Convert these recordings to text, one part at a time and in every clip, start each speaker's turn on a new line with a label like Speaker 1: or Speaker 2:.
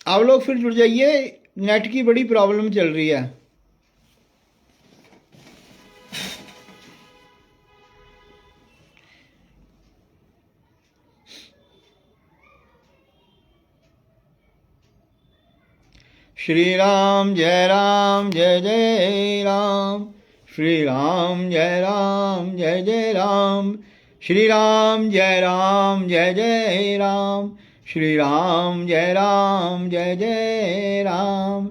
Speaker 1: आप लोग फिर जुड़ जाइए, नेट की बड़ी प्रॉब्लम चल रही है। श्री राम जय जय राम, श्री राम जय जय राम, श्री राम जय जय राम, श्री राम जय जय राम,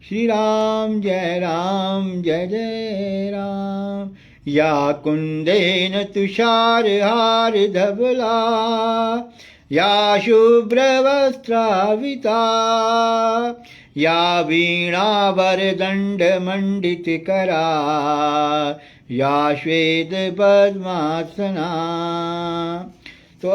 Speaker 1: श्री राम जय जय राम। या कुंदेन तुषारहार धवला, या शुभ्रवस्त्राविता, या वीणावरदण्डमण्डितकरा, या श्वेत पद्मासना। तो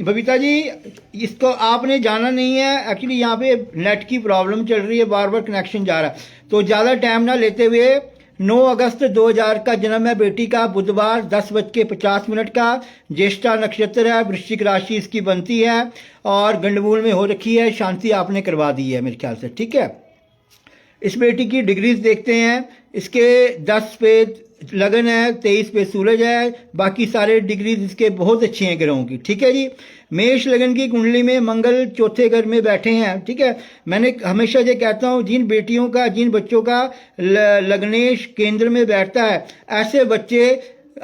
Speaker 1: बबीता जी, इसको आपने जाना नहीं है, एक्चुअली यहाँ पे नेट की प्रॉब्लम चल रही है, बार बार कनेक्शन जा रहा है। तो ज़्यादा टाइम ना लेते हुए, 9 अगस्त 2000 का जन्म है बेटी का, बुधवार 10:50 का, ज्येष्ठा नक्षत्र है, वृश्चिक राशि इसकी बनती है और गंडमूल में हो रखी है। शांति आपने करवा दी है मेरे ख्याल से, ठीक है। इस बेटी की डिग्रीज देखते हैं। इसके 10 पे लगन है, 23 पे सूरज है, बाकी सारे डिग्रीज इसके बहुत अच्छे हैं ग्रहों की, ठीक है जी। मेष लगन की कुंडली में मंगल चौथे घर में बैठे हैं, ठीक है। मैंने हमेशा ये कहता हूँ, जिन बेटियों का, जिन बच्चों का लग्नेश केंद्र में बैठता है, ऐसे बच्चे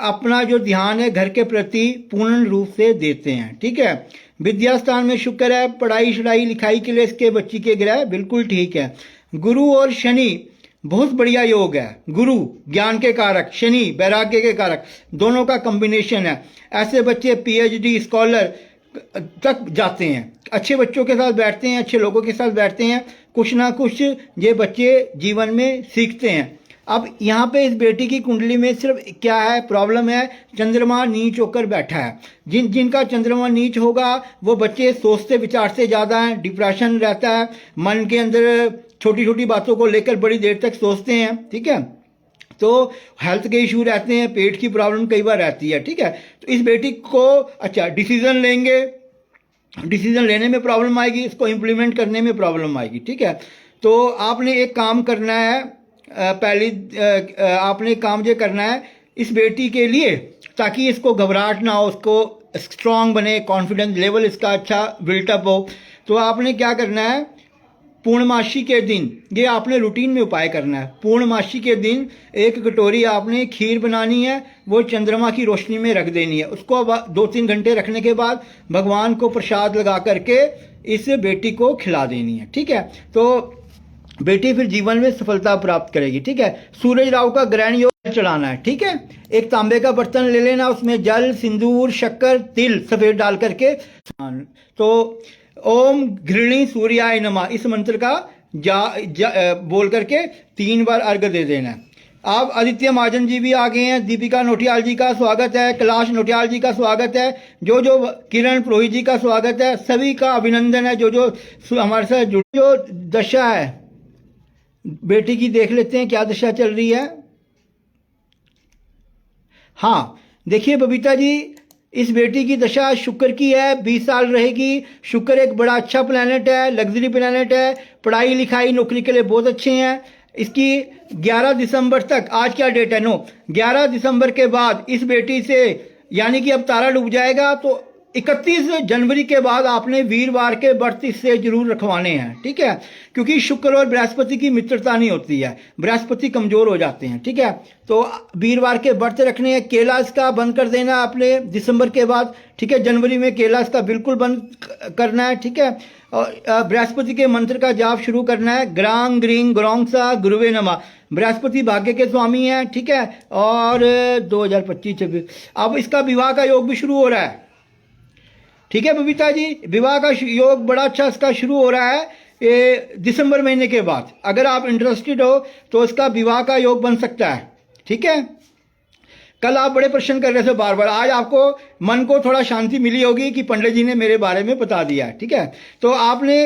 Speaker 1: अपना जो ध्यान है घर के प्रति पूर्ण रूप से देते हैं, ठीक है। विद्या स्थान में शुक्र है, पढ़ाई शढ़ाई लिखाई के लिए इसके बच्ची के ग्रह बिल्कुल ठीक है। गुरु और शनि बहुत बढ़िया योग है। गुरु ज्ञान के कारक, शनि वैराग्य के कारक, दोनों का कॉम्बिनेशन है। ऐसे बच्चे पीएचडी स्कॉलर तक जाते हैं। अच्छे बच्चों के साथ बैठते हैं, अच्छे लोगों के साथ बैठते हैं, कुछ ना कुछ ये बच्चे जीवन में सीखते हैं। अब यहाँ पे इस बेटी की कुंडली में सिर्फ क्या है प्रॉब्लम है, चंद्रमा नीच होकर बैठा है। जिनका चंद्रमा नीच होगा वो बच्चे सोचते विचारते ज़्यादा हैं, डिप्रेशन रहता है, मन के अंदर छोटी छोटी बातों को लेकर बड़ी देर तक सोचते हैं, ठीक है। तो हेल्थ के इशू रहते हैं, पेट की प्रॉब्लम कई बार रहती है, ठीक है। तो इस बेटी को अच्छा डिसीजन लेंगे, डिसीजन लेने में प्रॉब्लम आएगी, इसको इम्प्लीमेंट करने में प्रॉब्लम आएगी, ठीक है। तो आपने एक काम करना है, पहली आपने काम ये करना है इस बेटी के लिए, ताकि इसको घबराहट ना हो, उसको स्ट्रांग बने, कॉन्फिडेंस लेवल इसका अच्छा बिल्टअप हो। तो आपने क्या करना है, पूर्णमासी के दिन, ये आपने रूटीन में उपाय करना है। पूर्णमासी के दिन 1 कटोरी आपने खीर बनानी है, वो चंद्रमा की रोशनी में रख देनी है। उसको 2-3 घंटे रखने के बाद भगवान को प्रसाद लगा करके इस बेटी को खिला देनी है, ठीक है। तो बेटी फिर जीवन में सफलता प्राप्त करेगी, ठीक है। सूरज राहु का ग्रहण योग चढ़ाना है, ठीक है। एक तांबे का बर्तन ले लेना, उसमें जल, सिंदूर, शक्कर, तिल सफेद डाल करके, तो ओम घृणी सूर्याय नमः इस मंत्र का बोल करके 3 बार अर्घ दे देना है। अब आदित्य महाजन जी भी आ गए हैं, दीपिका नोटियाल जी का स्वागत है, कैलाश नोटियाल जी का स्वागत है, जो किरण पुरोहित जी का स्वागत है, सभी का अभिनंदन है। जो हमारे साथ जुड़े, जो दशा है बेटी की देख लेते हैं क्या दशा चल रही है। हाँ देखिए बबीता जी, इस बेटी की दशा शुक्र की है, 20 साल रहेगी। शुक्र एक बड़ा अच्छा प्लैनेट है, लग्जरी प्लैनेट है, पढ़ाई लिखाई नौकरी के लिए बहुत अच्छे हैं। इसकी 11 दिसंबर तक, आज क्या डेट है, 9, 11 दिसंबर के बाद इस बेटी से, यानी कि अब तारा डूब जाएगा, तो 31 जनवरी के बाद आपने वीरवार के व्रत इससे जरूर रखवाने हैं, ठीक है। क्योंकि शुक्र और बृहस्पति की मित्रता नहीं होती है, बृहस्पति कमजोर हो जाते हैं, ठीक है। तो वीरवार के व्रत रखने हैं। केला इसका बंद कर देना आपने दिसंबर के बाद, ठीक है। जनवरी में केला इसका बिल्कुल बंद करना है, ठीक है। और बृहस्पति के मंत्र का जाप शुरू करना है, ग्रांग ग्रींग ग्रोंगसा गुरुवे नमः। बृहस्पति भाग्य के स्वामी हैं, ठीक है। और 2025-26 अब इसका विवाह का योग भी शुरू हो रहा है, ठीक है बबीता जी। विवाह का योग बड़ा अच्छा इसका शुरू हो रहा है ये दिसंबर महीने के बाद। अगर आप इंटरेस्टेड हो तो इसका विवाह का योग बन सकता है, ठीक है। कल आप बड़े प्रश्न कर रहे थे बार बार, आज आपको मन को थोड़ा शांति मिली होगी कि पंडित जी ने मेरे बारे में बता दिया, ठीक है। तो आपने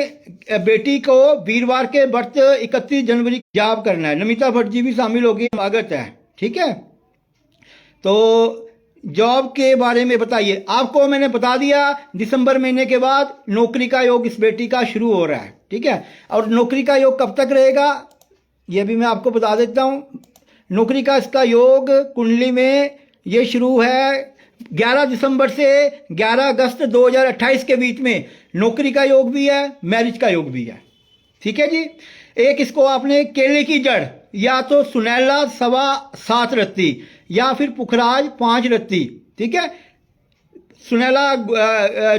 Speaker 1: बेटी को वीरवार के व्रत 31 जनवरी जाप करना है। नमिता भट्ट जी भी शामिल होगी, स्वागत है, ठीक है। तो जॉब के बारे में बताइए। आपको मैंने बता दिया, दिसंबर महीने के बाद नौकरी का योग इस बेटी का शुरू हो रहा है, ठीक है। और नौकरी का योग कब तक रहेगा ये भी मैं आपको बता देता हूँ। नौकरी का इसका योग कुंडली में ये शुरू है 11 दिसंबर से 11 अगस्त 2028 के बीच में। नौकरी का योग भी है, मैरिज का योग भी है, ठीक है जी। एक इसको आपने केले की जड़ या तो सुनैला 7.25 रत्ती या फिर पुखराज 5 रत्ती, ठीक है। सुनैला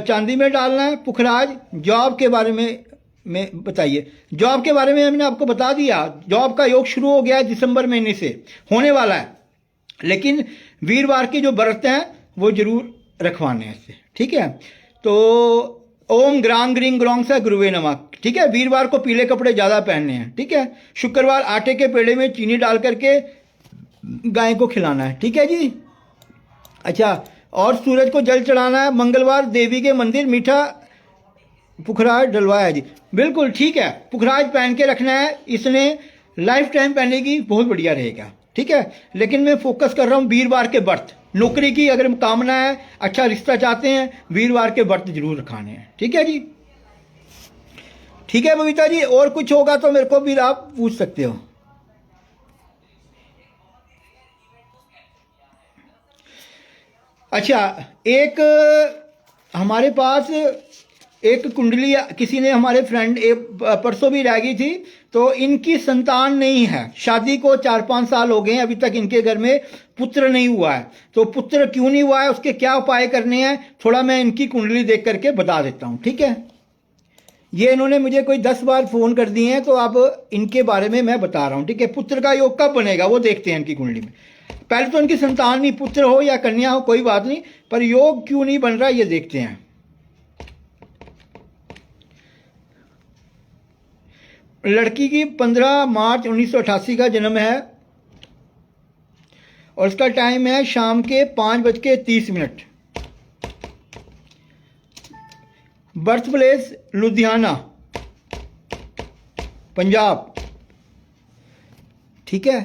Speaker 1: चांदी में डालना है, पुखराज जॉब के बारे में बताइए। जॉब के बारे में हमने आपको बता दिया, जॉब का योग शुरू हो गया है दिसंबर महीने से, होने वाला है, लेकिन वीरवार की जो व्रत हैं वो जरूर रखवाने हैं इससे, ठीक है। तो ओम ग्रांग ग्रिंग ग्रोंग सा गुरुवे नमः, ठीक है। वीरवार को पीले कपड़े ज़्यादा पहनने हैं, ठीक है। शुक्रवार आटे के पेड़े में चीनी डाल करके गाय को खिलाना है, ठीक है जी। अच्छा, और सूरज को जल चढ़ाना है। मंगलवार देवी के मंदिर मीठा पुखराज डलवाया जी, बिल्कुल ठीक है। पुखराज पहन के रखना है, इसने लाइफ टाइम पहनेगी, बहुत बढ़िया रहेगा, ठीक है। लेकिन मैं फोकस कर रहा हूँ वीरवार के व्रत। नौकरी की अगर कामना है, अच्छा रिश्ता चाहते हैं, वीरवार के व्रत जरूर रखाने हैं, ठीक है जी। ठीक है बबीता जी, और कुछ होगा तो मेरे को भी आप पूछ सकते हो। अच्छा, एक हमारे पास एक कुंडली किसी ने, हमारे फ्रेंड एक परसों भी रह गई थी, तो इनकी संतान नहीं है, शादी को 4-5 साल हो गए हैं, अभी तक इनके घर में पुत्र नहीं हुआ है। तो पुत्र क्यों नहीं हुआ है, उसके क्या उपाय करने हैं, थोड़ा मैं इनकी कुंडली देख करके बता देता हूँ, ठीक है। ये इन्होंने मुझे कोई 10 बार फोन कर दिए हैं, तो अब इनके बारे में मैं बता रहा हूँ, ठीक है। पुत्र का योग कब बनेगा वो देखते हैं इनकी कुंडली में। पहले तो इनकी संतान नहीं, पुत्र हो या कन्या हो कोई बात नहीं, पर योग क्यों नहीं बन रहा ये देखते हैं। लड़की की 15 मार्च 1988 का जन्म है और इसका टाइम है शाम के 5:30। बर्थ प्लेस लुधियाना पंजाब, ठीक है।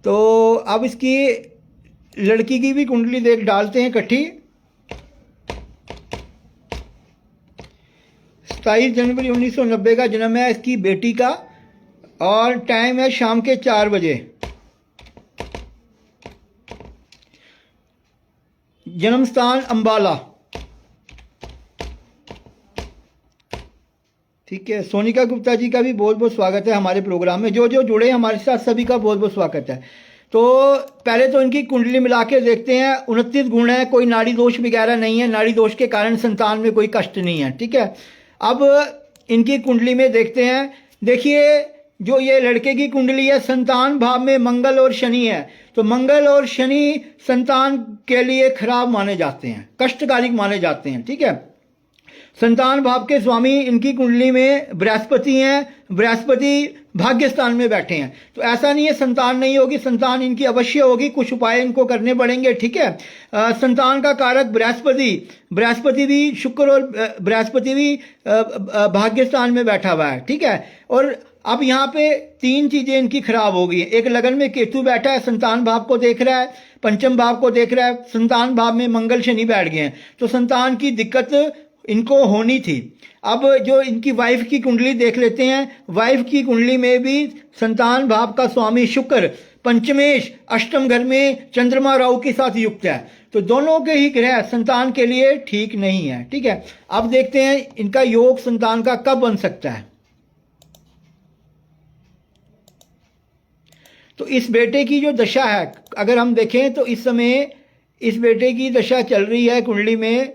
Speaker 1: तो अब इसकी लड़की की भी कुंडली देख डालते हैं इकट्ठी। 27 जनवरी 1990 का जन्म है इसकी बेटी का और टाइम है शाम के 4 बजे। जन्म स्थान अंबाला, ठीक है। सोनिका गुप्ता जी का भी बहुत बहुत स्वागत है हमारे प्रोग्राम में। जो जो जुड़े हमारे साथ सभी का बहुत बहुत स्वागत है। तो पहले तो इनकी कुंडली मिला के देखते हैं। 29 गुण है, कोई नाड़ी दोष वगैरह नहीं है, नाड़ी दोष के कारण संतान में कोई कष्ट नहीं है, ठीक है। अब इनकी कुंडली में देखते हैं। देखिए, जो ये लड़के की कुंडली है, संतान भाव में मंगल और शनि है, तो मंगल और शनि संतान के लिए खराब माने जाते हैं, कष्टकारिक माने जाते हैं, ठीक है। संतान भाव के स्वामी इनकी कुंडली में बृहस्पति हैं, बृहस्पति भाग्य स्थान में बैठे हैं। तो ऐसा नहीं है संतान नहीं होगी, संतान इनकी अवश्य होगी, कुछ उपाय इनको करने पड़ेंगे, ठीक है। संतान का कारक बृहस्पति भी, शुक्र और बृहस्पति भी भाग्य स्थान में बैठा हुआ है, ठीक है। और अब यहाँ पे 3 चीजें इनकी खराब हो गई। एक लगन में केतु बैठा है, संतान भाव को देख रहा है, पंचम भाव को देख रहा है, संतान भाव में मंगल शनि बैठ गए हैं, तो संतान की दिक्कत इनको होनी थी। अब जो इनकी वाइफ की कुंडली देख लेते हैं। वाइफ की कुंडली में भी संतान भाव का स्वामी शुक्र पंचमेश अष्टम घर में चंद्रमा राहु के साथ युक्त है, तो दोनों के ही ग्रह संतान के लिए ठीक नहीं है, ठीक है। अब देखते हैं इनका योग संतान का कब बन सकता है। तो इस बेटे की जो दशा है अगर हम देखें तो इस समय इस बेटे की दशा चल रही है कुंडली में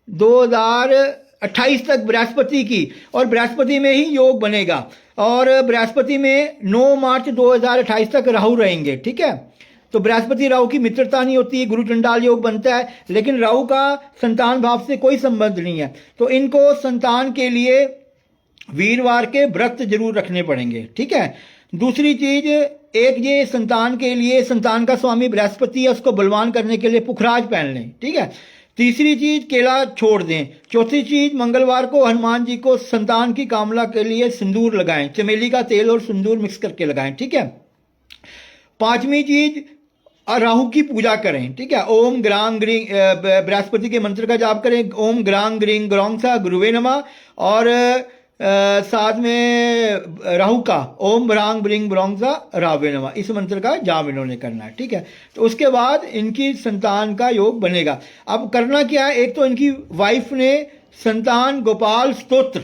Speaker 1: 2028 तक बृहस्पति की, और बृहस्पति में ही योग बनेगा। और बृहस्पति में 9 मार्च 2028 तक राहु रहेंगे, ठीक है। तो बृहस्पति राहु की मित्रता नहीं होती, गुरु चंडाल योग बनता है, लेकिन राहु का संतान भाव से कोई संबंध नहीं है। तो इनको संतान के लिए वीरवार के व्रत जरूर रखने पड़ेंगे, ठीक है। दूसरी चीज, एक ये संतान के लिए, संतान का स्वामी बृहस्पति है, उसको बलवान करने के लिए पुखराज पहन लें, ठीक है। तीसरी चीज, केला छोड़ दें। चौथी चीज, मंगलवार को हनुमान जी को संतान की कामना के लिए सिंदूर लगाएं, चमेली का तेल और सिंदूर मिक्स करके लगाएं, ठीक है। पांचवी चीज, राहु की पूजा करें, ठीक है। ओम ग्रांग ग्रीं बृहस्पति के मंत्र का जाप करें, ओम ग्रांग ग्रीं ग्रौंग सा गुरुवे नमः, और साथ में राहु का ओम ब्रांग ब्रिंग ब्रोंगजा रावे नमा, इस मंत्र का जाप इन्होंने करना है। ठीक है, तो उसके बाद इनकी संतान का योग बनेगा। अब करना क्या है, एक तो इनकी वाइफ ने संतान गोपाल स्तोत्र,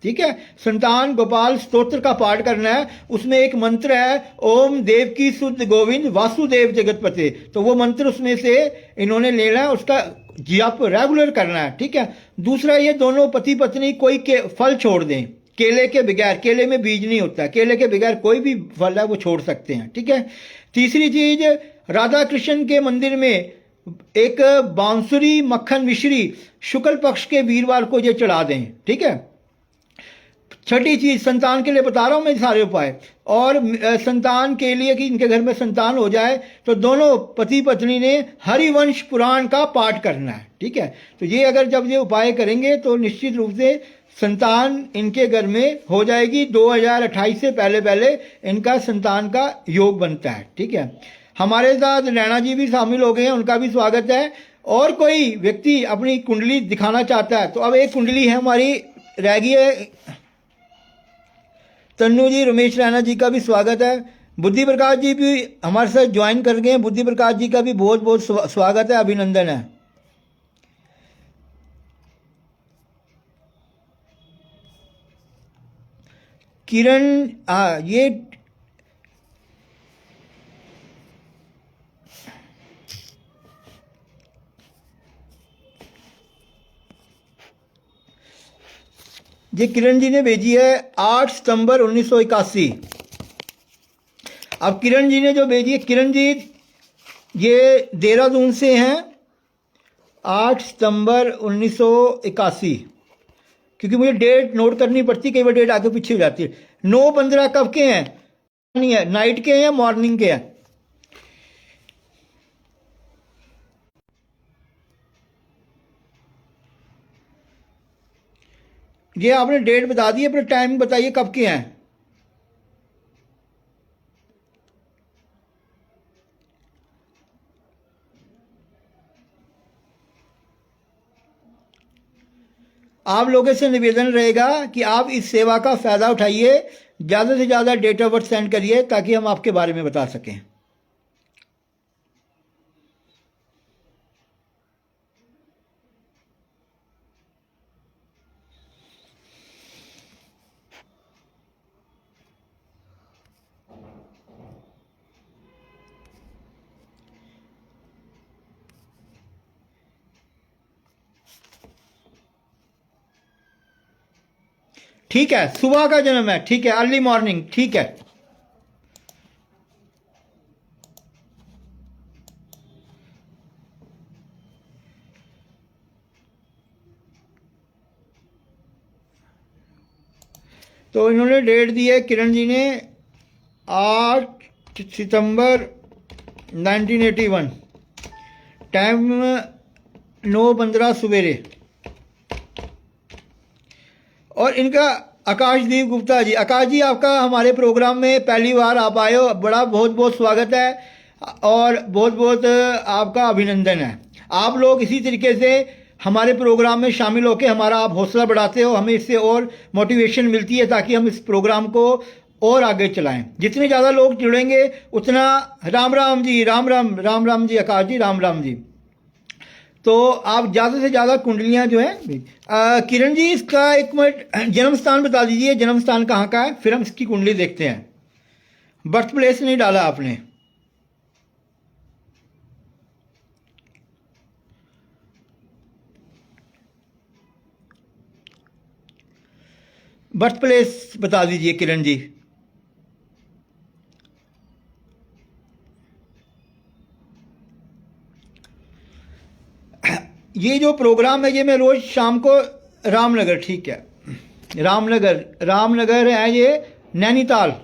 Speaker 1: ठीक है, संतान गोपाल स्तोत्र का पाठ करना है। उसमें एक मंत्र है ओम देव की शुद्ध गोविंद वासुदेव जगतपते, तो वो मंत्र उसमें से इन्होंने लेना है, उसका जप रेगुलर करना है। ठीक है, दूसरा ये दोनों पति पत्नी कोई के फल छोड़ दें, केले के बगैर, केले में बीज नहीं होता, केले के बगैर कोई भी फल है वो छोड़ सकते हैं। ठीक है, तीसरी चीज, राधा कृष्ण के मंदिर में एक बांसुरी मक्खन मिश्री शुक्ल पक्ष के वीरवार को ये चढ़ा दें। ठीक है, छठी चीज, संतान के लिए बता रहा हूं मैं सारे उपाय, और संतान के लिए कि इनके घर में संतान हो जाए तो दोनों पति पत्नी ने हरिवंश पुराण का पाठ करना है। ठीक है, तो ये अगर जब ये उपाय करेंगे तो निश्चित रूप से संतान इनके घर में हो जाएगी। 2028 से पहले पहले इनका संतान का योग बनता है। ठीक है, हमारे साथ रैना जी भी शामिल हो गए हैं, उनका भी स्वागत है। और कोई व्यक्ति अपनी कुंडली दिखाना चाहता है तो अब एक कुंडली है हमारी रह गई है, तन्नू जी, रमेश रैना जी का भी स्वागत है। बुद्धि प्रकाश जी भी हमारे साथ ज्वाइन कर गए हैं, बुद्धि प्रकाश जी का भी बहुत बहुत स्वागत है, अभिनंदन है। किरण, ये किरण जी ने भेजी है 8 सितंबर 1981। अब किरण जी ने जो भेजी है, किरण जी ये देहरादून से हैं, 8 सितंबर 1981, क्योंकि मुझे डेट नोट करनी पड़ती, कई बार डेट आगे पीछे हो जाती है। 9/15 कब के हैं, नहीं है, नाइट के हैं या मॉर्निंग के हैं? ये आपने डेट बता दी, अपने टाइम बताइए कब के हैं। आप लोगों से निवेदन रहेगा कि आप इस सेवा का फायदा उठाइए, ज़्यादा से ज़्यादा डेट ऑफ बर्थ सेंड करिए ताकि हम आपके बारे में बता सकें। ठीक है, सुबह का जन्म है, ठीक है, अर्ली मॉर्निंग, ठीक है। तो इन्होंने डेट दी है किरण जी ने 8 सितंबर 1981, टाइम 9:15 सवेरे। और इनका आकाशदीप गुप्ता जी, आकाश जी आपका हमारे प्रोग्राम में पहली बार आप आए हो, बड़ा बहुत बहुत स्वागत है और बहुत बहुत आपका अभिनंदन है। आप लोग इसी तरीके से हमारे प्रोग्राम में शामिल होकर हमारा आप हौसला बढ़ाते हो, हमें इससे और मोटिवेशन मिलती है ताकि हम इस प्रोग्राम को और आगे चलाएं। जितने ज़्यादा लोग जुड़ेंगे उतना, राम राम जी, राम राम, राम राम जी, आकाश जी, राम राम जी। तो आप ज़्यादा से ज़्यादा कुंडलियां जो है, किरण जी इसका एक मिनट जन्म स्थान बता दीजिए, जन्म स्थान कहाँ का है, फिर हम इसकी कुंडली देखते हैं। बर्थ प्लेस नहीं डाला आपने। बर्थ प्लेस बता दीजिए किरण जी। ये जो प्रोग्राम है ये मैं रोज शाम को रामनगर, ठीक है, रामनगर, रामनगर है ये नैनीताल।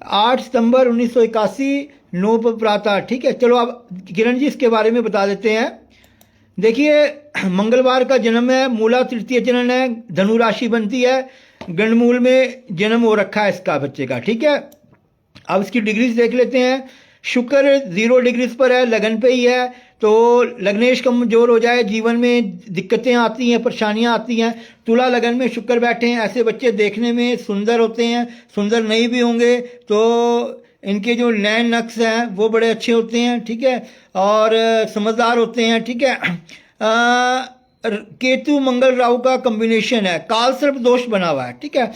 Speaker 1: 8 सितंबर 1981, 9 प्रातः। ठीक है, चलो अब किरण जी इसके बारे में बता देते हैं। देखिए, मंगलवार का जन्म है, मूला तृतीय चरण है, धनु राशि बनती है, गणमूल में जन्म हो रखा है इसका बच्चे का। ठीक है, अब इसकी डिग्रीज देख लेते हैं। शुक्र 0 डिग्रीज पर है, लगन पे ही है, तो लग्नेश कमजोर हो जाए, जीवन में दिक्कतें आती हैं, परेशानियां आती हैं। तुला लगन में शुक्र बैठे हैं, ऐसे बच्चे देखने में सुंदर होते हैं, सुंदर नहीं भी होंगे तो इनके जो नैन नक्श हैं वो बड़े अच्छे होते हैं, ठीक है, और समझदार होते हैं, ठीक है। केतु मंगल राहु का कॉम्बिनेशन है, काल सर्प दोष बना हुआ है, ठीक है।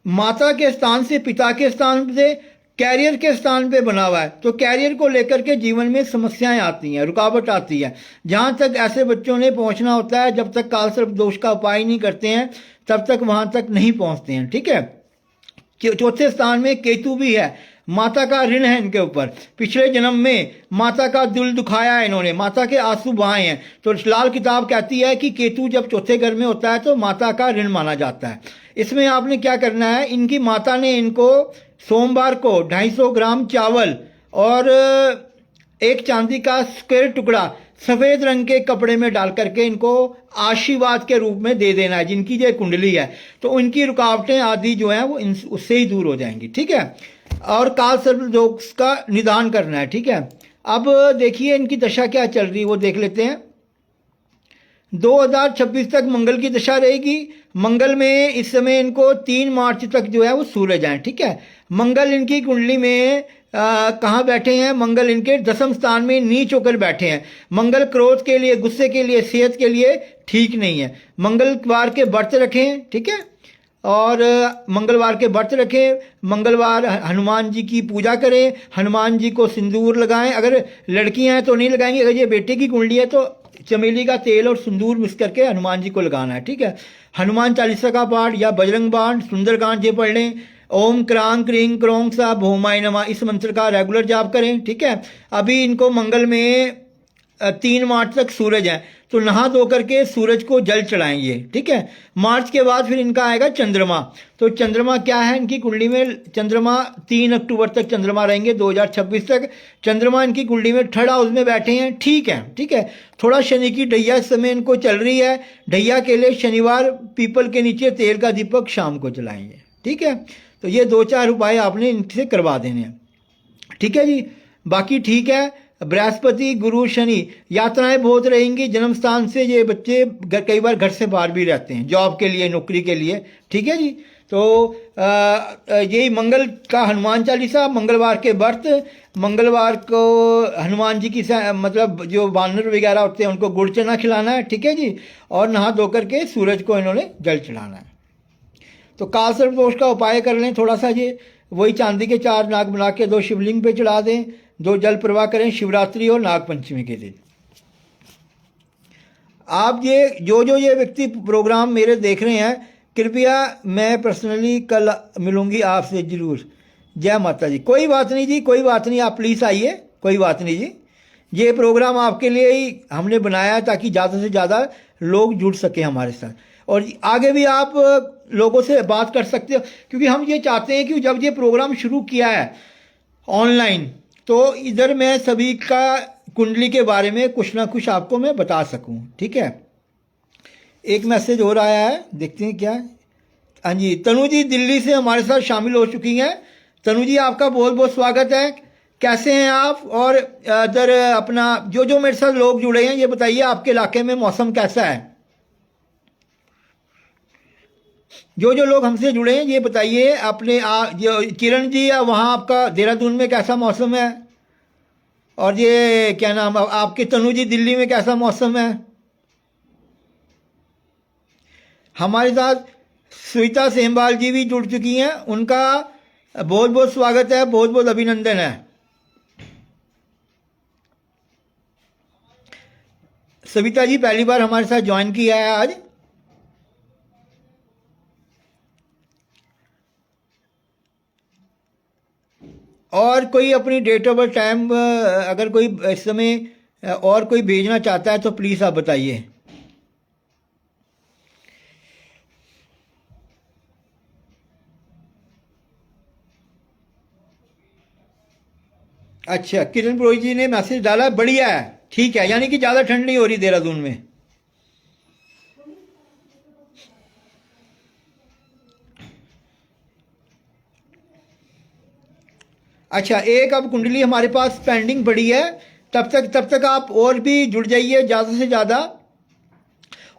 Speaker 1: माता के स्थान से, पिता के स्थान से, कैरियर के स्थान पे बना हुआ है, तो कैरियर को लेकर के जीवन में समस्याएं आती हैं, रुकावट आती है। जहां तक ऐसे बच्चों ने पहुंचना होता है, जब तक काल सर्प दोष का उपाय नहीं करते हैं तब तक वहां तक नहीं पहुंचते हैं, ठीक है। चौथे स्थान में केतु भी है, माता का ऋण है इनके ऊपर, पिछले जन्म में माता का दिल दुखाया है इन्होंने, माता के आंसू बहाए हैं। तो लाल किताब कहती है कि केतु जब चौथे घर में होता है तो माता का ऋण माना जाता है। इसमें आपने क्या करना है, इनकी माता ने इनको सोमवार को 250 ग्राम चावल और एक चांदी का स्क्वायर टुकड़ा सफेद रंग के कपड़े में डाल करके इनको आशीर्वाद के रूप में दे देना है। जिनकी जो कुंडली है तो उनकी रुकावटें आदि जो है वो उससे ही दूर हो जाएंगी, ठीक है। और काल सर्प दोष का निदान करना है, ठीक है। अब देखिए इनकी दशा क्या चल रही है वो देख लेते हैं। 2026 तक मंगल की दशा रहेगी। मंगल में इस समय इनको 3 मार्च तक जो है वो सूरज है, ठीक है। मंगल इनकी कुंडली में कहाँ बैठे हैं, मंगल इनके 10वें स्थान में नीच होकर बैठे हैं। मंगल क्रोध के लिए, गुस्से के लिए, सेहत के लिए ठीक नहीं है। मंगलवार के व्रत रखें, ठीक है, और मंगलवार के व्रत रखें। मंगलवार हनुमान जी की पूजा करें, हनुमान जी को सिंदूर लगाएं। अगर लड़कियां हैं तो नहीं लगाएंगे, अगर ये बेटे की कुंडली है तो चमेली का तेल और सिंदूर मिक्स करके हनुमान जी को लगाना है, ठीक है। हनुमान चालीसा का पाठ या बजरंग बाण, सुंदरकांड ये पढ़ लें। ओम क्रांग क्रीं क्रोंग सा भौमाय नमः, इस मंत्र का रेगुलर जाप करें, ठीक है। अभी इनको मंगल में 3 मार्च तक सूरज है, तो नहा धो करके सूरज को जल चढ़ाएंगे, ठीक है। मार्च के बाद फिर इनका आएगा चंद्रमा। तो चंद्रमा क्या है इनकी कुंडली में, चंद्रमा 3 अक्टूबर तक चंद्रमा रहेंगे 2026 तक। चंद्रमा इनकी कुंडली में 3rd हाउस में बैठे हैं, ठीक है, ठीक है। थोड़ा शनि की ढैया इस समय इनको चल रही है। ढैया के लिए शनिवार पीपल के नीचे तेल का दीपक शाम को जलाएंगे, ठीक है। तो ये 2-4 उपाय आपने इनसे करवा देने हैं, ठीक है जी। बाकी ठीक है। बृहस्पति गुरु शनि यात्राएं बहुत रहेंगी। जन्म स्थान से ये बच्चे कई बार घर से बाहर भी रहते हैं, जॉब के लिए, नौकरी के लिए, ठीक है जी। तो यही मंगल का हनुमान चालीसा, मंगलवार के व्रत, मंगलवार को हनुमान जी की मतलब जो वानर वगैरह होते हैं उनको गुड़ चना खिलाना है, ठीक है जी। और नहा धो करके सूरज को इन्होंने जल चढ़ाना है। तो काल सर्प दोष का उपाय कर लें थोड़ा सा, ये वही चांदी के 4 नाग बना के 2 शिवलिंग पे चढ़ा दें, 2 जल प्रवाह करें शिवरात्रि और नागपंचमी के दिन। आप ये जो ये व्यक्ति प्रोग्राम मेरे देख रहे हैं, कृपया मैं पर्सनली कल मिलूंगी आपसे ज़रूर। जय माता जी। कोई बात नहीं जी, कोई बात नहीं, आप प्लीज़ आइए, कोई बात नहीं जी। ये प्रोग्राम आपके लिए ही हमने बनाया है ताकि ज़्यादा से ज़्यादा लोग जुड़ सकें हमारे साथ, और आगे भी आप लोगों से बात कर सकते हो। क्योंकि हम ये चाहते हैं कि जब ये प्रोग्राम शुरू किया है ऑनलाइन, तो इधर मैं सभी का कुंडली के बारे में कुछ ना कुछ आपको मैं बता सकूं, ठीक है। एक मैसेज हो रहा है, देखते हैं क्या है। हाँ जी, तनु जी दिल्ली से हमारे साथ शामिल हो चुकी हैं। तनु जी आपका बहुत बहुत स्वागत है। कैसे हैं आप? और इधर अपना जो मेरे साथ लोग जुड़े हैं, ये बताइए आपके इलाके में मौसम कैसा है? जो लोग हमसे जुड़े हैं ये बताइए। अपने जो किरण जी है, वहाँ आपका देहरादून में कैसा मौसम है? और ये क्या नाम, आपके तनु जी दिल्ली में कैसा मौसम है? हमारे साथ सुनीता सेमवाल जी भी जुड़ चुकी हैं, उनका बहुत बहुत स्वागत है, बहुत बहुत अभिनंदन है। सविता जी पहली बार हमारे साथ ज्वाइन किया है आज। और कोई अपनी डेट ऑफ बर्थ टाइम अगर कोई इस समय और कोई भेजना चाहता है तो प्लीज़ आप बताइए। अच्छा, किरण पुरोहित जी ने मैसेज डाला, बढ़िया है, ठीक है। यानी कि ज़्यादा ठंड नहीं हो रही देहरादून में। अच्छा, एक अब कुंडली हमारे पास पेंडिंग पड़ी है, तब तक आप और भी जुड़ जाइए ज़्यादा से ज़्यादा।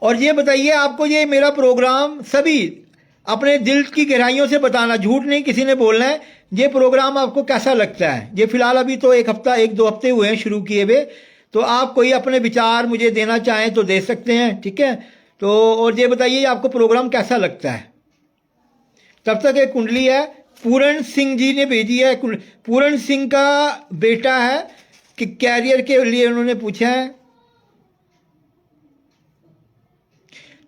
Speaker 1: और ये बताइए, आपको ये मेरा प्रोग्राम सभी अपने दिल की गहराइयों से बताना, झूठ नहीं किसी ने बोलना है, ये प्रोग्राम आपको कैसा लगता है। ये फिलहाल अभी तो एक दो हफ्ते हुए हैं शुरू किए हुए, तो आप कोई अपने विचार मुझे देना चाहें तो दे सकते हैं, ठीक है। तो और ये बताइए आपको प्रोग्राम कैसा लगता है। तब तक एक कुंडली है, पूरण सिंह जी ने भेजी है। पूरण सिंह का बेटा है कि कैरियर के लिए उन्होंने पूछा है,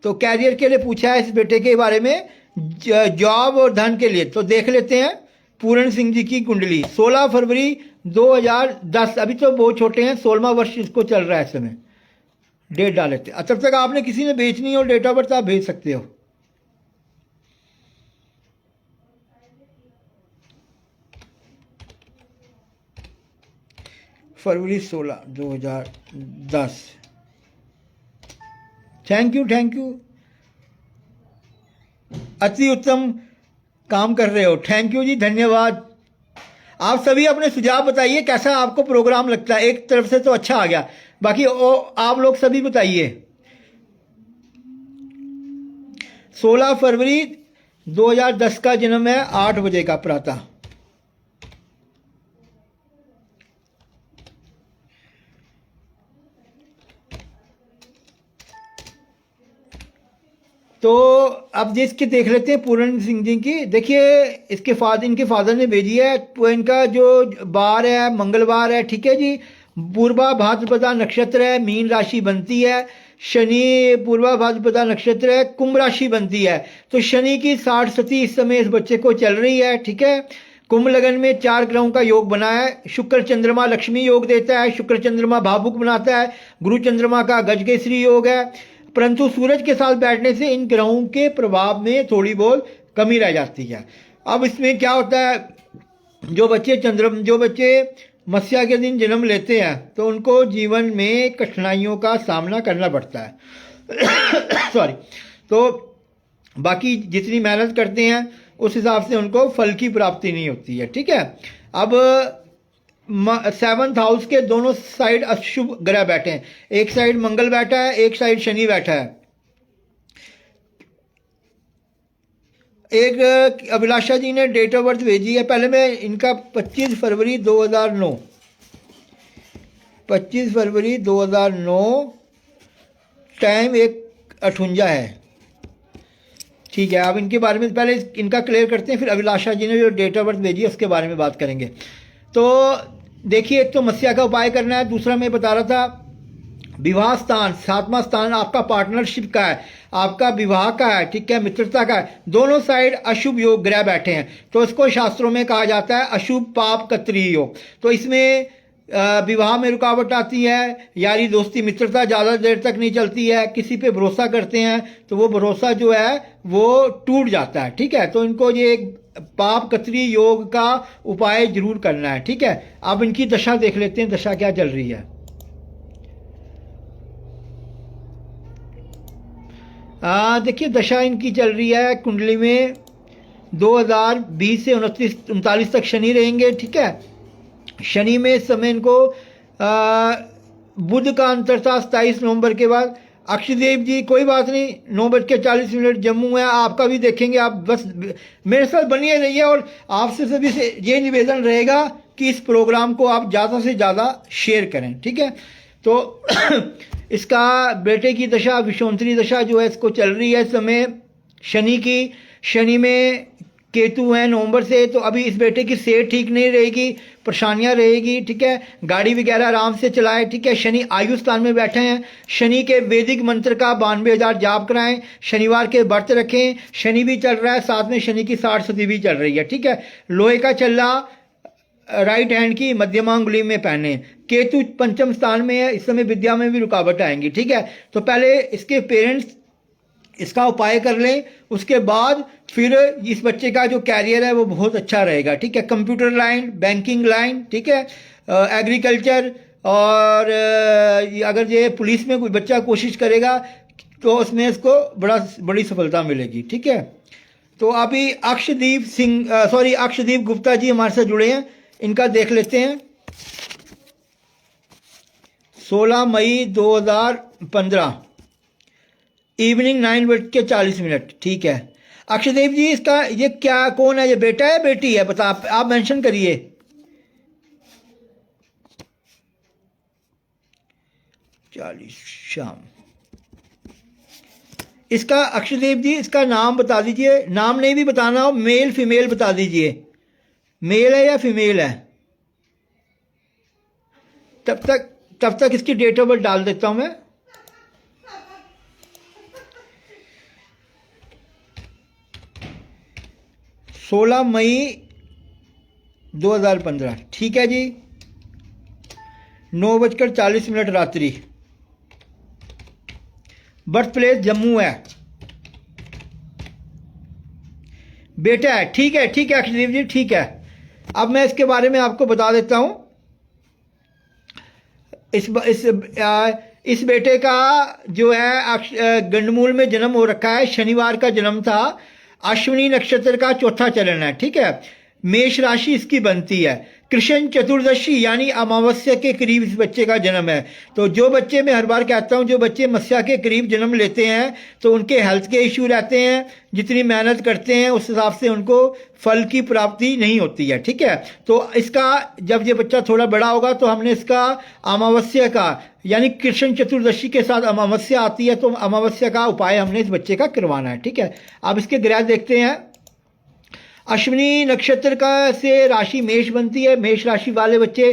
Speaker 1: तो कैरियर के लिए पूछा है इस बेटे के बारे में, जॉब और धन के लिए। तो देख लेते हैं पूरण सिंह जी की कुंडली। 16 फरवरी 2010, अभी तो बहुत छोटे हैं, 16वां वर्ष इसको चल रहा है इस समय। डेट डाल लेते हैं। तब तक आपने किसी ने बेचनी हो डेट ऑफ बर्थ आप भेज सकते हो। फरवरी 16 2010। थैंक यू, अति उत्तम काम कर रहे हो, थैंक यू जी, धन्यवाद। आप सभी अपने सुझाव बताइए कैसा आपको प्रोग्राम लगता है। एक तरफ से तो अच्छा आ गया, बाकी आप लोग सभी बताइए। 16 फरवरी 2010 का जन्म है, 8 बजे का प्रातः। तो अब जिसकी देख लेते हैं पूरण सिंह जी की। देखिए इनके फादर ने भेजी है, तो इनका जो बार है मंगलवार है, ठीक है जी। पूर्वा भाद्रपदा नक्षत्र है, मीन राशि बनती है। शनि पूर्वा भाद्रपदा नक्षत्र है, कुंभ राशि बनती है। तो शनि की 60 सती इस समय इस बच्चे को चल रही है, ठीक है। कुंभ लगन में 4 ग्रहों का योग बना है। शुक्र चंद्रमा लक्ष्मी योग देता है, शुक्र चंद्रमा भावुक बनाता है। गुरु चंद्रमा का गजकेसरी योग है, परंतु सूरज के साथ बैठने से इन ग्रहों के प्रभाव में थोड़ी बहुत कमी रह जाती है। अब इसमें क्या होता है, जो बच्चे मत्स्य के दिन जन्म लेते हैं तो उनको जीवन में कठिनाइयों का सामना करना पड़ता है सॉरी। तो बाकी जितनी मेहनत करते हैं उस हिसाब से उनको फल की प्राप्ति नहीं होती है, ठीक है। अब 7th हाउस के दोनों साइड अशुभ ग्रह बैठे हैं, एक साइड मंगल बैठा है, एक साइड शनि बैठा है। एक अभिलाषा जी ने डेट ऑफ बर्थ भेजी है, पहले मैं इनका 25 फरवरी 2009 टाइम 1:58 है, ठीक है। अब इनके बारे में पहले इनका क्लियर करते हैं, फिर अभिलाषा जी ने जो डेट ऑफ बर्थ भेजी है उसके बारे में बात करेंगे। तो देखिए, एक तो मत्स्य का उपाय करना है, दूसरा मैं बता रहा था विवाह स्थान, 7वां स्थान आपका पार्टनरशिप का है, आपका विवाह का है, ठीक है, मित्रता का है। दोनों साइड अशुभ योग ग्रह बैठे हैं, तो इसको शास्त्रों में कहा जाता है अशुभ पाप कत्री योग। तो इसमें विवाह में रुकावट आती है, यारी दोस्ती मित्रता ज़्यादा देर तक नहीं चलती है, किसी पे भरोसा करते हैं तो वो भरोसा जो है वो टूट जाता है, ठीक है। तो इनको ये पाप कत्री योग का उपाय जरूर करना है, ठीक है। अब इनकी दशा देख लेते हैं, दशा क्या चल रही है। देखिए दशा इनकी चल रही है कुंडली में 2020 से 39 तक शनि रहेंगे, ठीक है। शनि में इस समय इनको बुध का अंतर था 27 नवंबर के बाद। अक्षदेव जी कोई बात नहीं, 9:40 जम्मू है, आपका भी देखेंगे। आप बस मेरे साथ बनिए रहिए, और आपसे सभी से ये निवेदन रहेगा कि इस प्रोग्राम को आप ज़्यादा से ज़्यादा शेयर करें, ठीक है। तो इसका बेटे की दशा विषोंतरी दशा जो है इसको चल रही है इस समय शनि की। शनि में केतु है नवंबर से, तो अभी इस बेटे की सेहत ठीक नहीं रहेगी, परेशानियां रहेगी, ठीक है। गाड़ी वगैरह आराम से चलाएं, ठीक है। शनि आयु स्थान में बैठे हैं, शनि के वैदिक मंत्र का 92,000 जाप कराएं, शनिवार के व्रत रखें। शनि भी चल रहा है, साथ में शनि की 60 सदी भी चल रही है, ठीक है। लोहे का चल्ला राइट हैंड की मध्यमांगुली में पहने। केतु पंचम स्थान में है, इस समय विद्या में भी रुकावट आएंगी, ठीक है। तो पहले इसके पेरेंट्स इसका उपाय कर लें, उसके बाद फिर इस बच्चे का जो कैरियर है वो बहुत अच्छा रहेगा, ठीक है। कंप्यूटर लाइन, बैंकिंग लाइन, ठीक है, एग्रीकल्चर, और अगर ये पुलिस में कोई बच्चा कोशिश करेगा तो उसमें इसको बड़ी सफलता मिलेगी, ठीक है। तो अभी अक्षदीप गुप्ता जी हमारे साथ जुड़े हैं, इनका देख लेते हैं। 16 मई 2015 इवनिंग 9:40। ठीक है अक्षयदेव जी, इसका ये क्या कौन है, ये बेटा है बेटी है, बता आप मेंशन करिए। 40 शाम। इसका अक्षयदेव जी इसका नाम बता दीजिए, नाम नहीं भी बताना हो, मेल फीमेल बता दीजिए, मेल है या फीमेल है। तब तक इसकी डेट ऑफ बर्थ डाल देता हूं मैं। सोलह मई 2015। ठीक है जी, 9:40 रात्रि। बर्थ प्लेस जम्मू है, बेटा है। ठीक है अक्षयदेव जी, ठीक है। अब मैं इसके बारे में आपको बता देता हूं। इस बेटे का जो है गंडमूल में जन्म हो रखा है, शनिवार का जन्म था, अश्विनी नक्षत्र का चौथा चरण है। ठीक है, मेष राशि इसकी बनती है, कृष्ण चतुर्दशी यानी अमावस्या के करीब इस बच्चे का जन्म है। तो जो बच्चे, मैं हर बार कहता हूं, जो बच्चे मस्या के करीब जन्म लेते हैं तो उनके हेल्थ के इश्यू रहते हैं, जितनी मेहनत करते हैं उस हिसाब से उनको फल की प्राप्ति नहीं होती है। ठीक है, तो इसका जब ये बच्चा थोड़ा बड़ा होगा तो हमने इसका अमावस्या का यानी कृष्ण चतुर्दशी के साथ अमावस्या आती है, तो अमावस्या का उपाय हमने इस बच्चे का करवाना है। ठीक है, अब इसके ग्रह देखते हैं। अश्विनी नक्षत्र का से राशि मेष बनती है। मेष राशि वाले बच्चे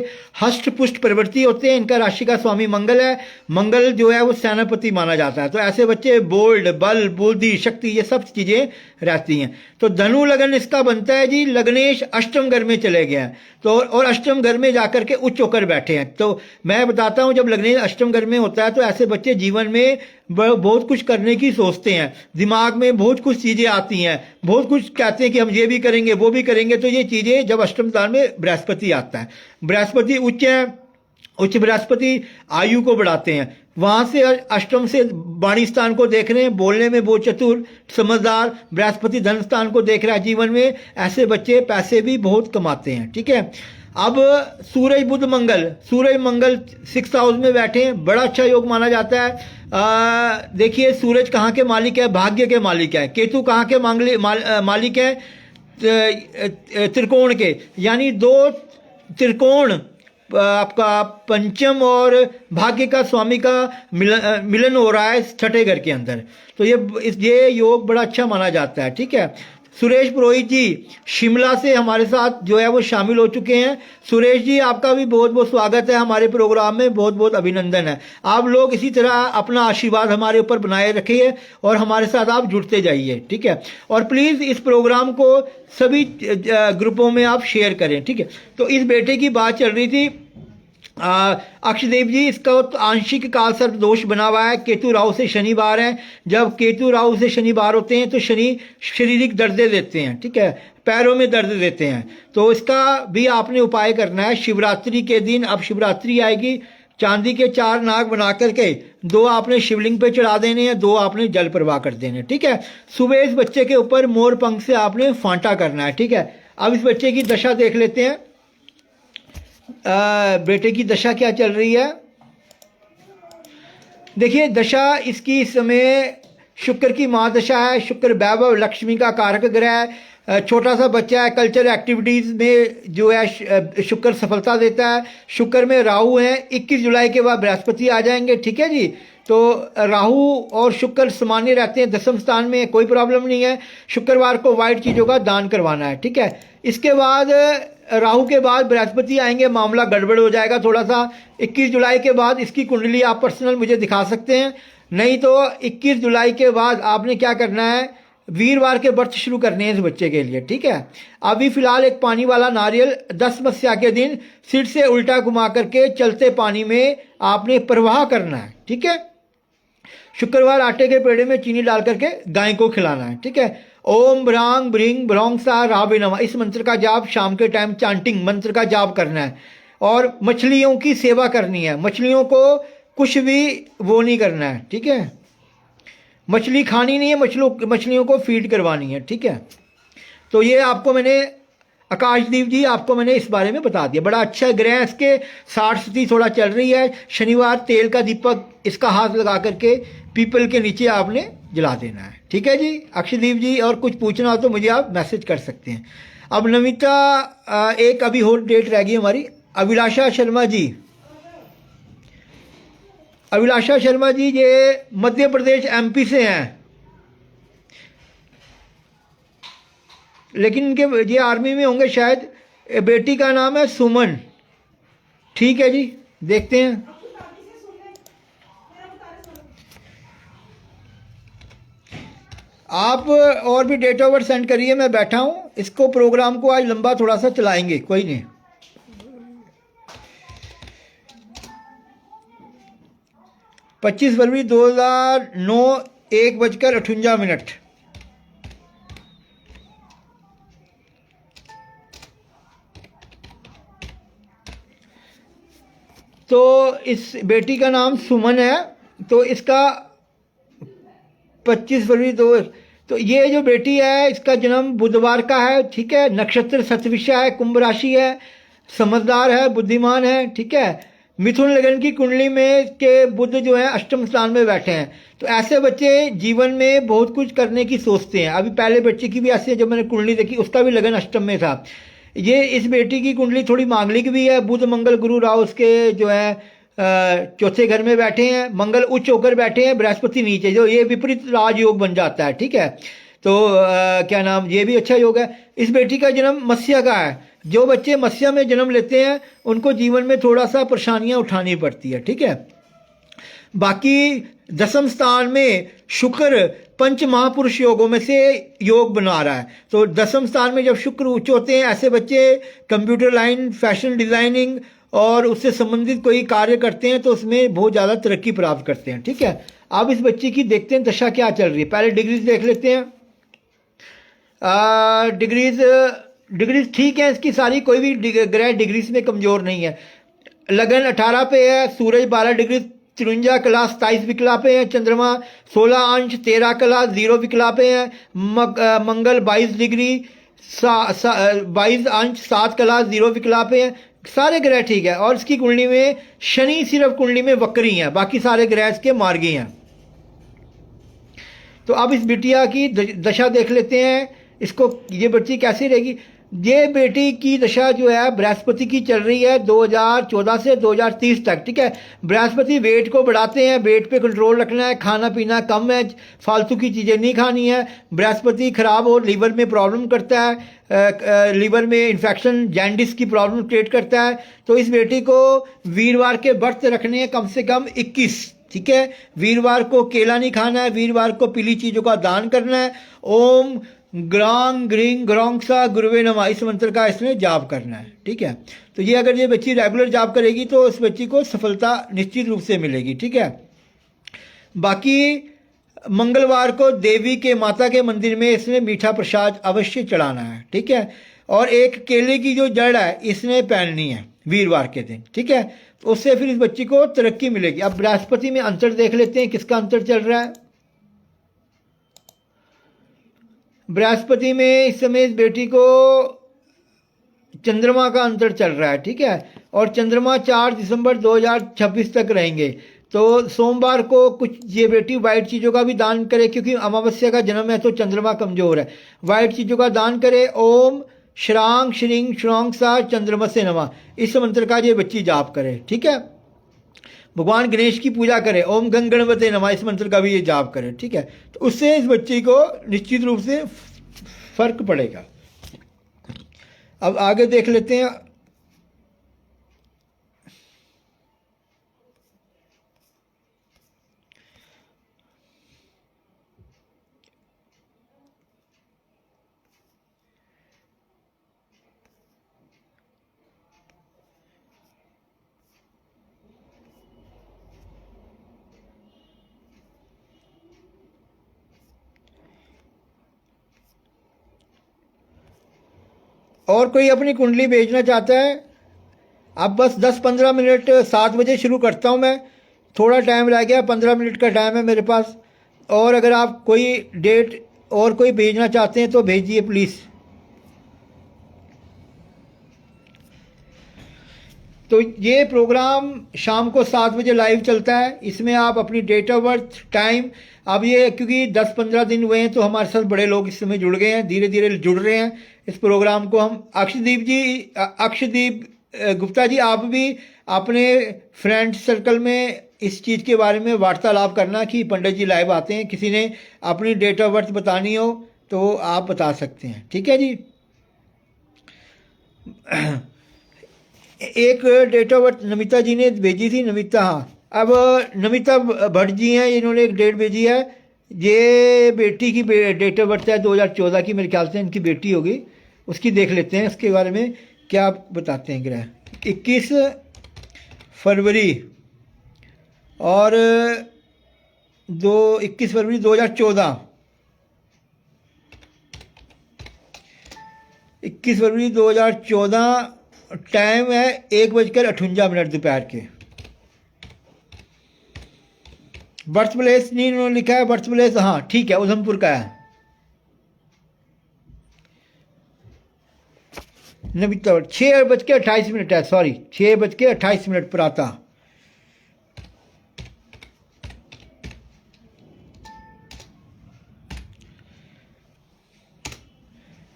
Speaker 1: हष्ट पुष्ट प्रवृत्ति होते हैं। इनका राशि का स्वामी मंगल है। मंगल जो है वो सेनापति माना जाता है। तो ऐसे बच्चे बोल्ड, बल, बुद्धि, शक्ति, ये सब चीजें रहती हैं। तो धनु लगन इसका बनता है जी। लग्नेश अष्टम घर में चले गए हैं तो, और अष्टम घर में जाकर के उच्च होकर बैठे हैं। तो मैं बताता हूं, जब लग्नेश अष्टम घर में होता है तो ऐसे बच्चे जीवन में बहुत कुछ करने की सोचते हैं, दिमाग में बहुत कुछ चीजें आती हैं, बहुत कुछ कहते हैं कि हम ये भी करेंगे वो भी करेंगे। तो ये चीजें जब अष्टम स्थान में बृहस्पति आता है, बृहस्पति उच्च है, उच्च बृहस्पति आयु को बढ़ाते हैं। वहां से अष्टम से वाणी स्थान को देख रहे हैं, बोलने में बहुत चतुर समझदार, बृहस्पति धन स्थान को देख रहा है। जीवन में ऐसे बच्चे पैसे भी बहुत कमाते हैं। ठीक है, अब सूरज बुध मंगल, सूरज मंगल 6th हाउस में बैठे हैं, बड़ा अच्छा योग माना जाता है। देखिए सूरज कहाँ के मालिक है, भाग्य के मालिक है। केतु कहाँ के मालिक है, त्रिकोण के, यानी 2 त्रिकोण आपका पंचम और भाग्य का स्वामी का मिलन हो रहा है 6ठे घर के अंदर। तो ये योग बड़ा अच्छा माना जाता है। ठीक है, सुरेश पुरोहित जी शिमला से हमारे साथ जो है वो शामिल हो चुके हैं। सुरेश जी आपका भी बहुत बहुत स्वागत है हमारे प्रोग्राम में, बहुत बहुत अभिनंदन है। आप लोग इसी तरह अपना आशीर्वाद हमारे ऊपर बनाए रखिए और हमारे साथ आप जुड़ते जाइए। ठीक है, और प्लीज़ इस प्रोग्राम को सभी ग्रुपों में आप शेयर करें। ठीक है, तो इस बेटे की बात चल रही थी। अक्षदेव जी, इसका आंशिक काल सर्प दोष बना हुआ है। केतु राहु से शनिवार है। जब केतु राहु से शनिवार होते हैं तो शनि शारीरिक दर्द देते हैं। ठीक है, पैरों में दर्द देते हैं। तो इसका भी आपने उपाय करना है। शिवरात्रि के दिन, अब शिवरात्रि आएगी, चांदी के 4 नाग बना करके 2 आपने शिवलिंग पे चढ़ा देने हैं, 2 आपने जल प्रवाह कर देने। ठीक है, सुबह इस बच्चे के ऊपर मोर पंख से आपने फांटा करना है। ठीक है, अब इस बच्चे की दशा देख लेते हैं। बेटे की दशा क्या चल रही है। देखिए दशा इसकी इस समय शुक्र की महादशा है। शुक्र वैभव लक्ष्मी का कारक ग्रह है। छोटा सा बच्चा है, कल्चर एक्टिविटीज़ में जो है शुक्र सफलता देता है। शुक्र में राहु है, 21 जुलाई के बाद बृहस्पति आ जाएंगे। ठीक है जी, तो राहु और शुक्र सामान्य रहते हैं 10वें स्थान में, कोई प्रॉब्लम नहीं है। शुक्रवार को वाइट चीज़ों का दान करवाना है। ठीक है, इसके बाद राहु के बाद बृहस्पति आएंगे, मामला गड़बड़ हो जाएगा थोड़ा सा। 21 जुलाई के बाद इसकी कुंडली आप पर्सनल मुझे दिखा सकते हैं, नहीं तो 21 जुलाई के बाद आपने क्या करना है, वीरवार के व्रत शुरू करने हैं इस बच्चे के लिए। ठीक है, अभी फिलहाल एक पानी वाला नारियल 10 मस्या के दिन सिर से उल्टा घुमा करके चलते पानी में आपने प्रवाह करना है। ठीक है, शुक्रवार आटे के पेड़े में चीनी डाल करके गाय को खिलाना है। ठीक है, ओम भ्रांग भ्रिंग भ्रौंग सा राबे नमः, इस मंत्र का जाप शाम के टाइम चांटिंग मंत्र का जाप करना है। और मछलियों की सेवा करनी है, मछलियों को कुछ भी वो नहीं करना है। ठीक है, मछली खानी नहीं है, मछलियों को फीड करवानी है। ठीक है, तो ये आपको मैंने आकाशदीप जी आपको मैंने इस बारे में बता दिया, बड़ा अच्छा ग्रह इसके 60 थोड़ा चल रही है। शनिवार तेल का दीपक इसका हाथ लगा करके पीपल के नीचे आपने जला देना है, ठीक है जी अक्षयदीप जी। और कुछ पूछना हो तो मुझे आप मैसेज कर सकते हैं। अब नमिता एक अभी और डेट रह गई हमारी, अभिलाषा शर्मा जी। अभिलाषा शर्मा जी ये मध्य प्रदेश एमपी से हैं, लेकिन इनके ये आर्मी में होंगे शायद। बेटी का नाम है सुमन, ठीक है जी, देखते हैं। आप और भी डेट ऑफ बर्थ सेंड करिए, मैं बैठा हूँ। इसको प्रोग्राम को आज लंबा थोड़ा सा चलाएंगे, कोई नहीं। 25 फरवरी 2009 1:58। तो इस बेटी का नाम सुमन है, तो इसका 25 फरवरी 2। तो ये जो बेटी है इसका जन्म बुधवार का है, ठीक है। नक्षत्र सतविषा है, कुंभ राशि है, समझदार है, बुद्धिमान है, ठीक है। मिथुन लगन की कुंडली में के बुध जो है अष्टम स्थान में बैठे हैं। तो ऐसे बच्चे जीवन में बहुत कुछ करने की सोचते हैं। अभी पहले बच्चे की भी ऐसे, जब मैंने कुंडली देखी उसका भी लगन अष्टम में था। ये इस बेटी की कुंडली थोड़ी मांगलिक भी है। बुध मंगल गुरु राहु उसके जो है चौथे घर में बैठे हैं। मंगल उच्च होकर बैठे हैं, बृहस्पति नीचे, जो ये विपरीत राजयोग बन जाता है, ठीक है। तो क्या नाम, ये भी अच्छा योग है। इस बेटी का जन्म मत्स्य का है। जो बच्चे मत्स्य में जन्म लेते हैं उनको जीवन में थोड़ा सा परेशानियां उठानी पड़ती है, ठीक है। बाकी दसम स्थान में शुक्र पंच महापुरुष योगों में से योग बना रहा है। तो दसम स्थान में जब शुक्र उच्च होते हैं, ऐसे बच्चे कंप्यूटर लाइन, फैशन डिजाइनिंग और उससे संबंधित कोई कार्य करते हैं तो उसमें बहुत ज़्यादा तरक्की प्राप्त करते हैं, ठीक है। अब इस बच्चे की देखते हैं दशा क्या चल रही है। पहले डिग्रीज देख लेते हैं। डिग्रीज ठीक है इसकी सारी, कोई भी ग्रह डिग्रीज में कमजोर नहीं है। लगन 18 पे है, सूरज 12 डिग्री 53 कला 27 विकला पे है, चंद्रमा 16 अंश 13 कला 0 विकला पे है, मंगल 22 डिग्री 22 अंश 7 कला 0 विकला पे है। सारे ग्रह ठीक है। और इसकी कुंडली में शनि सिर्फ कुंडली में वक्री है, बाकी सारे ग्रह इसके मार्गी हैं। तो अब इस बिटिया की दशा देख लेते हैं, इसको ये बच्ची कैसी रहेगी। ये बेटी की दशा जो है बृहस्पति की चल रही है 2014 से 2030 तक, ठीक है। बृहस्पति वेट को बढ़ाते हैं, वेट पे कंट्रोल रखना है, खाना पीना कम है, फालतू की चीज़ें नहीं खानी है। बृहस्पति खराब हो लीवर में प्रॉब्लम करता है, लीवर में इन्फेक्शन जैंडिस की प्रॉब्लम क्रिएट करता है। तो इस बेटी को वीरवार के व्रत रखने हैं, कम से कम 21, ठीक है। वीरवार को केला नहीं खाना है, वीरवार को पीली चीज़ों का दान करना है। ओम ग्रांग ग्रींग ग्रोंग सा गुरुवे नमः, इस मंत्र का इसने जाप करना है, ठीक है। तो ये अगर ये बच्ची रेगुलर जाप करेगी तो इस बच्ची को सफलता निश्चित रूप से मिलेगी, ठीक है। बाकी मंगलवार को देवी के माता के मंदिर में इसने मीठा प्रसाद अवश्य चढ़ाना है, ठीक है। और एक केले की जो जड़ है इसने पहननी है वीरवार के दिन, ठीक है। तो उससे फिर इस बच्ची को तरक्की मिलेगी। अब बृहस्पति में अंतर देख लेते हैं, किसका अंतर चल रहा है। बृहस्पति में इस समय इस बेटी को चंद्रमा का अंतर चल रहा है, ठीक है। और चंद्रमा 4 दिसंबर 2026 तक रहेंगे। तो सोमवार को कुछ ये बेटी वाइट चीज़ों का भी दान करे, क्योंकि अमावस्या का जन्म है तो चंद्रमा कमजोर है। वाइट चीज़ों का दान करे। ओम श्रांग श्रींग श्रौंग सा चंद्रमा से नमा, इस मंत्र का ये बच्ची जाप करे, ठीक है। भगवान गणेश की पूजा करे, ओम गंग गणपते नमः, इस मंत्र का भी ये जाप करे, ठीक है। तो उससे इस बच्ची को निश्चित रूप से फर्क पड़ेगा। अब आगे देख लेते हैं। और कोई अपनी कुंडली भेजना चाहता है, अब बस 10-15 मिनट, 7 बजे शुरू करता हूँ मैं, थोड़ा टाइम रह गया, 15 मिनट का टाइम है मेरे पास। और अगर आप कोई डेट और कोई भेजना चाहते हैं तो भेजिए प्लीज़। तो ये प्रोग्राम शाम को 7 बजे लाइव चलता है। इसमें आप अपनी डेट ऑफ बर्थ, टाइम, अब ये क्योंकि 10-15 दिन हुए हैं तो हमारे साथ बड़े लोग इस समय जुड़ गए हैं, धीरे धीरे जुड़ रहे हैं इस प्रोग्राम को। हम अक्षदीप गुप्ता जी, आप भी अपने फ्रेंड सर्कल में इस चीज़ के बारे में वार्तालाप करना कि पंडित जी लाइव आते हैं, किसी ने अपनी डेट ऑफ बर्थ बतानी हो तो आप बता सकते हैं, ठीक है जी। एक डेट ऑफ बर्थ नमिता जी ने भेजी थी, नमिता, हाँ, अब नमिता भट्ट जी हैं, इन्होंने एक डेट भेजी है। ये बेटी की डेट ऑफ बर्थ है 2014 की, मेरे ख्याल से इनकी बेटी होगी, उसकी देख लेते हैं उसके बारे में क्या बताते हैं ग्रह। 21 फरवरी और 21 फरवरी 2014, 21 फरवरी 2014, टाइम है 1:58 दोपहर के। बर्थ प्लेस नहीं उन्होंने लिखा है, बर्थ प्लेस हाँ ठीक है, उधमपुर का है। नमिता 6:28 है, सॉरी 6:28 प्रातः।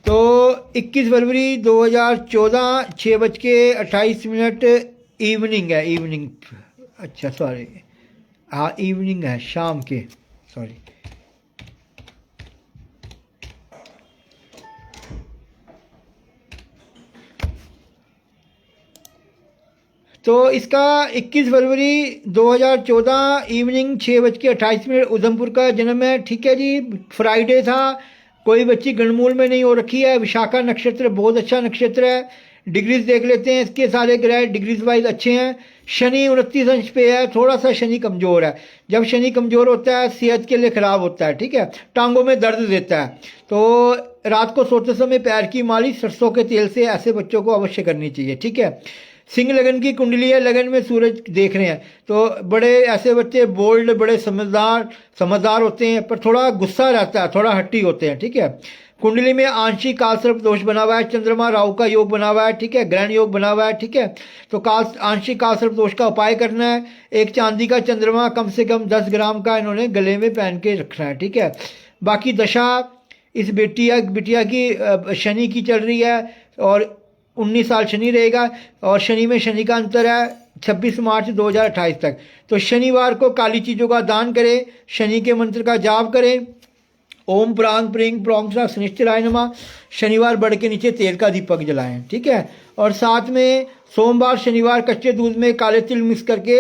Speaker 1: तो 21 फरवरी 2014, 6:28 इवनिंग है, इवनिंग, अच्छा सॉरी, हाँ इवनिंग है, शाम के, सॉरी। तो इसका 21 फरवरी 2014 इवनिंग 6:28 उधमपुर का जन्म है, ठीक है जी। फ्राइडे था, कोई बच्ची गणमूल में नहीं हो रखी है। विशाखा नक्षत्र बहुत अच्छा नक्षत्र है। डिग्रीज देख लेते हैं, इसके सारे ग्रह डिग्रीज वाइज अच्छे हैं। शनि 29 अंश पे है, थोड़ा सा शनि कमज़ोर है। जब शनि कमज़ोर होता है सेहत के लिए ख़राब होता है, ठीक है, टांगों में दर्द देता है। तो रात को सोते समय पैर की मालिश सरसों के तेल से ऐसे बच्चों को अवश्य करनी चाहिए, ठीक है। सिंह लगन की कुंडली है, लगन में सूरज देख रहे हैं, तो बड़े ऐसे बच्चे बोल्ड, बड़े समझदार होते हैं, पर थोड़ा गुस्सा रहता है, थोड़ा हट्टी होते हैं, ठीक है। कुंडली में आंशिक काल सर्प दोष बना हुआ है, चंद्रमा राहु का योग बना हुआ है, ठीक है, ग्रहण योग बना हुआ है, ठीक है। तो आंशिक काल सर्प दोष का उपाय करना है। एक चांदी का चंद्रमा कम से कम 10 ग्राम का इन्होंने गले में पहन के रखना है, ठीक है। बाकी दशा इस बिटिया की शनि की चल रही है और 19 साल शनि रहेगा, और शनि में शनि का अंतर है 26 मार्च 2028 तक। तो शनिवार को काली चीज़ों का दान करें, शनि के मंत्र का जाप करें, ओम प्रांग प्रिंग प्रोंग शनिश्चराय नमः। शनिवार बड़ के नीचे तेल का दीपक जलाएं, ठीक है। और साथ में सोमवार शनिवार कच्चे दूध में काले तिल मिक्स करके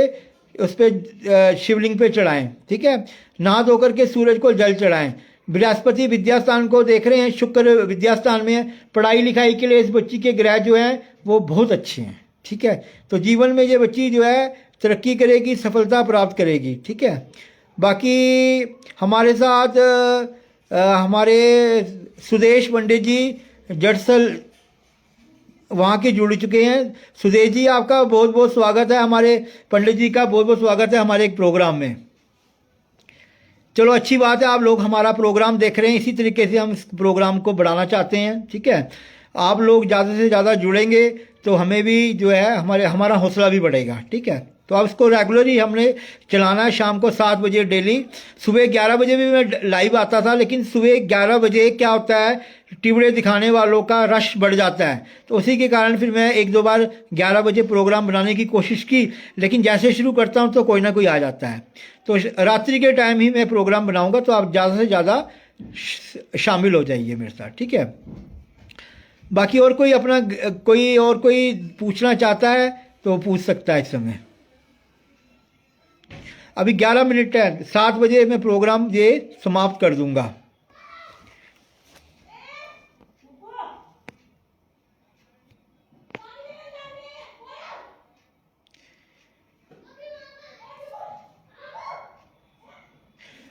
Speaker 1: उस पर शिवलिंग पे चढ़ाएं, ठीक है। नहा धो करके सूरज को जल चढ़ाएं। बृहस्पति विद्यास्थान को देख रहे हैं, शुक्र विद्यास्थान में है। पढ़ाई लिखाई के लिए इस बच्ची के ग्रह जो हैं वो बहुत अच्छे हैं, ठीक है। तो जीवन में ये बच्ची जो है तरक्की करेगी, सफलता प्राप्त करेगी, ठीक है। बाकी हमारे साथ हमारे सुदेश पंडित जी जटसल वहाँ के जुड़ चुके हैं। सुदेश जी आपका बहुत बहुत स्वागत है, हमारे पंडित जी का बहुत बहुत स्वागत है हमारे एक प्रोग्राम में। चलो अच्छी बात है, आप लोग हमारा प्रोग्राम देख रहे हैं, इसी तरीके से हम इस प्रोग्राम को बढ़ाना चाहते हैं, ठीक है। आप लोग ज़्यादा से ज़्यादा जुड़ेंगे तो हमें भी जो है हमारा हौसला भी बढ़ेगा, ठीक है। तो अब इसको रेगुलरली हमने चलाना है, शाम को 7 बजे डेली। सुबह 11 बजे भी मैं लाइव आता था, लेकिन सुबह 11 बजे क्या होता है, टिवड़े दिखाने वालों का रश बढ़ जाता है, तो उसी के कारण फिर मैं 1-2 बार 11 बजे प्रोग्राम बनाने की कोशिश की, लेकिन जैसे शुरू करता हूँ तो कोई ना कोई आ जाता है। तो रात्रि के टाइम ही मैं प्रोग्राम बनाऊँगा, तो आप ज़्यादा से ज़्यादा शामिल हो जाइए मेरे साथ, ठीक है। बाकी और कोई कोई पूछना चाहता है तो पूछ सकता है इस समय। अभी 11 मिनट है, 7 बजे मैं प्रोग्राम ये समाप्त कर दूंगा।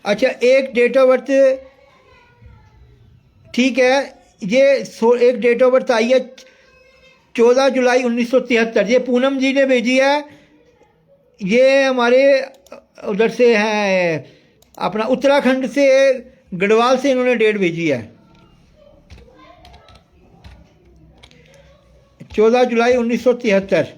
Speaker 1: अच्छा, एक डेट ऑफ बर्थ ठीक है, ये एक डेट ऑफ बर्थ आई है 14 जुलाई 1973, ये पूनम जी ने भेजी है। ये हमारे उधर से है, अपना उत्तराखंड से, गढ़वाल से इन्होंने डेट भेजी है, 14 जुलाई 1973।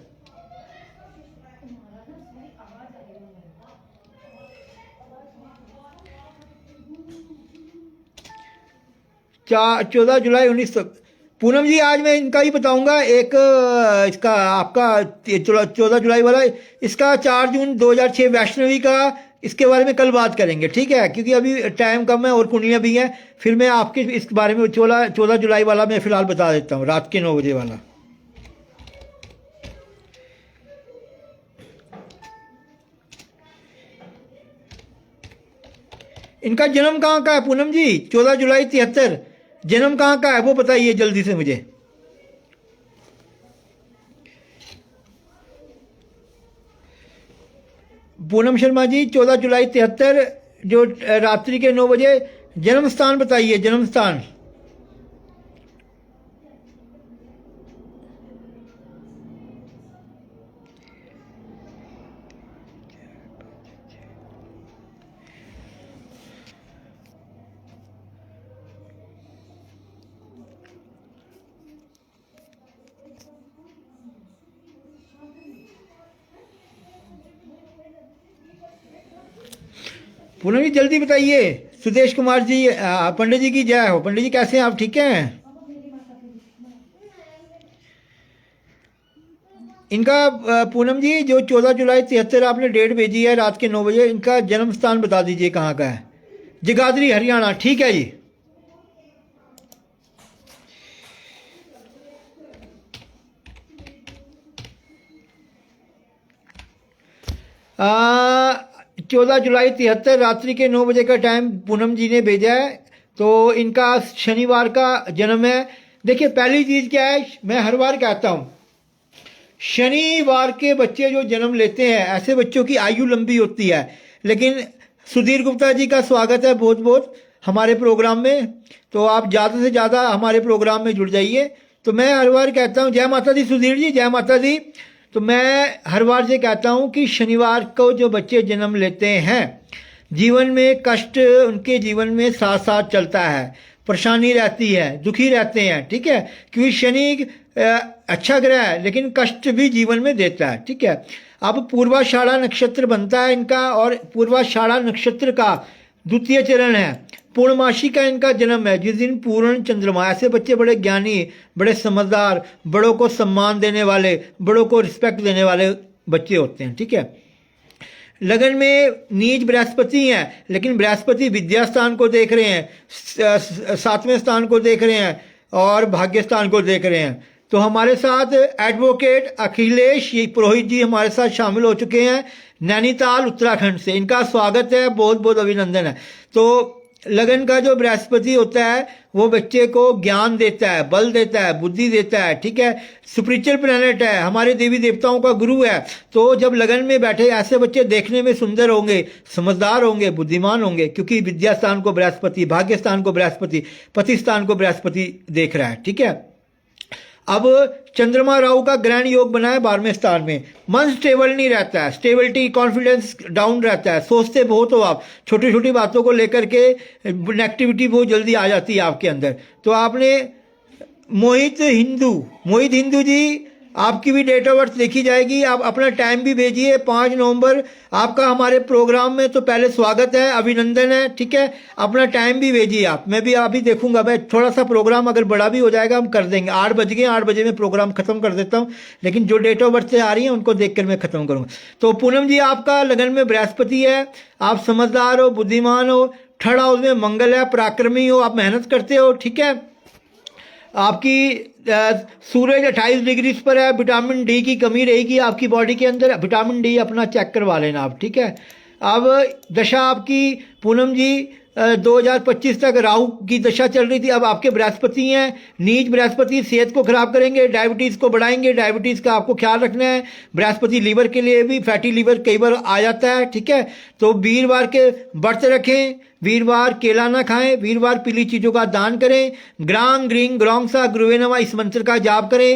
Speaker 1: 14 जुलाई 1900। पूनम जी आज मैं इनका ही बताऊंगा एक इसका आपका 14 जुलाई वाला, इसका 4 जून 2006 वैष्णवी का, इसके बारे में कल बात करेंगे, ठीक है, क्योंकि अभी टाइम कम है और कुंडलियाँ भी हैं। फिर मैं आपके इस बारे में 14 जुलाई वाला मैं फिलहाल बता देता हूँ, रात के 9 बजे वाला। इनका जन्म कहाँ का है पूनम जी? 14 जुलाई 73। जन्म कहाँ का है वो बताइए जल्दी से मुझे। पूनम शर्मा जी 14 जुलाई 73, जो रात्रि के 9 बजे, जन्म स्थान बताइए, जन्म स्थान। पूनम जी जल्दी बताइए। सुदेश कुमार जी, पंडित जी की जय हो। पंडित जी कैसे हैं आप, ठीक हैं? इनका पूनम जी जो 14 जुलाई 73 आपने डेट भेजी है रात के 9 बजे, इनका जन्म स्थान बता दीजिए कहाँ का है। जगाधरी हरियाणा, ठीक है जी। आ 14 जुलाई 73 रात्रि के 9 बजे का टाइम पूनम जी ने भेजा है। तो इनका शनिवार का जन्म है। देखिए पहली चीज़ क्या है, मैं हर बार कहता हूँ, शनिवार के बच्चे जो जन्म लेते हैं ऐसे बच्चों की आयु लंबी होती है। लेकिन सुधीर गुप्ता जी का स्वागत है बहुत बहुत हमारे प्रोग्राम में, तो आप ज़्यादा से ज़्यादा हमारे प्रोग्राम में जुड़ जाइए। तो मैं हर बार कहता हूँ, जय माता दी सुधीर जी, जय माता दी। तो मैं हर बार से कहता हूँ कि शनिवार को जो बच्चे जन्म लेते हैं, जीवन में कष्ट उनके जीवन में साथ साथ चलता है, परेशानी रहती है, दुखी रहते हैं, ठीक है, क्योंकि शनि अच्छा ग्रह है लेकिन कष्ट भी जीवन में देता है, ठीक है। अब पूर्वाषाढ़ा नक्षत्र बनता है इनका, और पूर्वाषाढ़ा नक्षत्र का द्वितीय चरण है, पूर्णमासी का इनका जन्म है, जिस दिन पूर्ण चंद्रमा। ऐसे बच्चे बड़े ज्ञानी, बड़े समझदार, बड़ों को सम्मान देने वाले, बड़ों को रिस्पेक्ट देने वाले बच्चे होते हैं, ठीक है। लगन में नीच बृहस्पति हैं, लेकिन बृहस्पति विद्या स्थान को देख रहे हैं, 7वें स्थान को देख रहे हैं और भाग्य स्थान को देख रहे हैं। तो हमारे साथ एडवोकेट अखिलेश पुरोहित जी हमारे साथ शामिल हो चुके हैं नैनीताल उत्तराखंड से। इनका स्वागत है, बहुत बहुत अभिनंदन है। तो लगन का जो बृहस्पति होता है वो बच्चे को ज्ञान देता है, बल देता है, बुद्धि देता है, ठीक है। स्पिरिचुअल प्लैनेट है, हमारे देवी देवताओं का गुरु है। तो जब लगन में बैठे ऐसे बच्चे देखने में सुंदर होंगे, समझदार होंगे, बुद्धिमान होंगे, क्योंकि विद्या स्थान को बृहस्पति, भाग्य स्थान को बृहस्पति, पति स्थान को बृहस्पति देख रहा है, ठीक है। अब चंद्रमा राहु का ग्रहण योग बना है 12वें स्थान में। मन स्टेबल नहीं रहता है, स्टेबिलिटी, कॉन्फिडेंस डाउन रहता है, सोचते बहुत हो आप, छोटी छोटी बातों को लेकर के नेगेटिविटी बहुत जल्दी आ जाती है आपके अंदर। तो आपने मोहित हिंदू जी, आपकी भी डेट ऑफ बर्थ देखी जाएगी, आप अपना टाइम भी भेजिए। 5 नवंबर आपका हमारे प्रोग्राम में तो पहले स्वागत है, अभिनंदन है, ठीक है। अपना टाइम भी भेजिए आप, मैं भी अभी देखूंगा। मैं थोड़ा सा प्रोग्राम अगर बड़ा भी हो जाएगा हम कर देंगे। 8 बज गए, 8 बजे में प्रोग्राम खत्म कर देता हूँ, लेकिन जो डेट ऑफ बर्थ से आ रही है उनको देख कर मैं खत्म करूँगा। तो पूनम जी आपका लगन में बृहस्पति है, आप समझदार हो, बुद्धिमान हो, थर्ड हाउस में मंगल है, पराक्रमी हो, आप मेहनत करते हो, ठीक है। आपकी सूरज 28 डिग्री पर है, विटामिन डी की कमी रहेगी आपकी बॉडी के अंदर, विटामिन डी अपना चेक करवा लेना आप, ठीक है। अब दशा आपकी पूनम जी 2025 तक राहु की दशा चल रही थी, अब आपके बृहस्पति हैं, नीच बृहस्पति सेहत को खराब करेंगे, डायबिटीज़ को बढ़ाएंगे, डायबिटीज़ का आपको ख्याल रखना है। बृहस्पति लीवर के लिए भी, फैटी लीवर कई बार आ जाता है, ठीक है। तो वीरवार के व्रत रखें, वीरवार केला ना खाएं, वीरवार पीली चीज़ों का दान करें, ग्रांग ग्रींग ग्रोंग सा गुरुवे नमः इस मंत्र का जाप करें।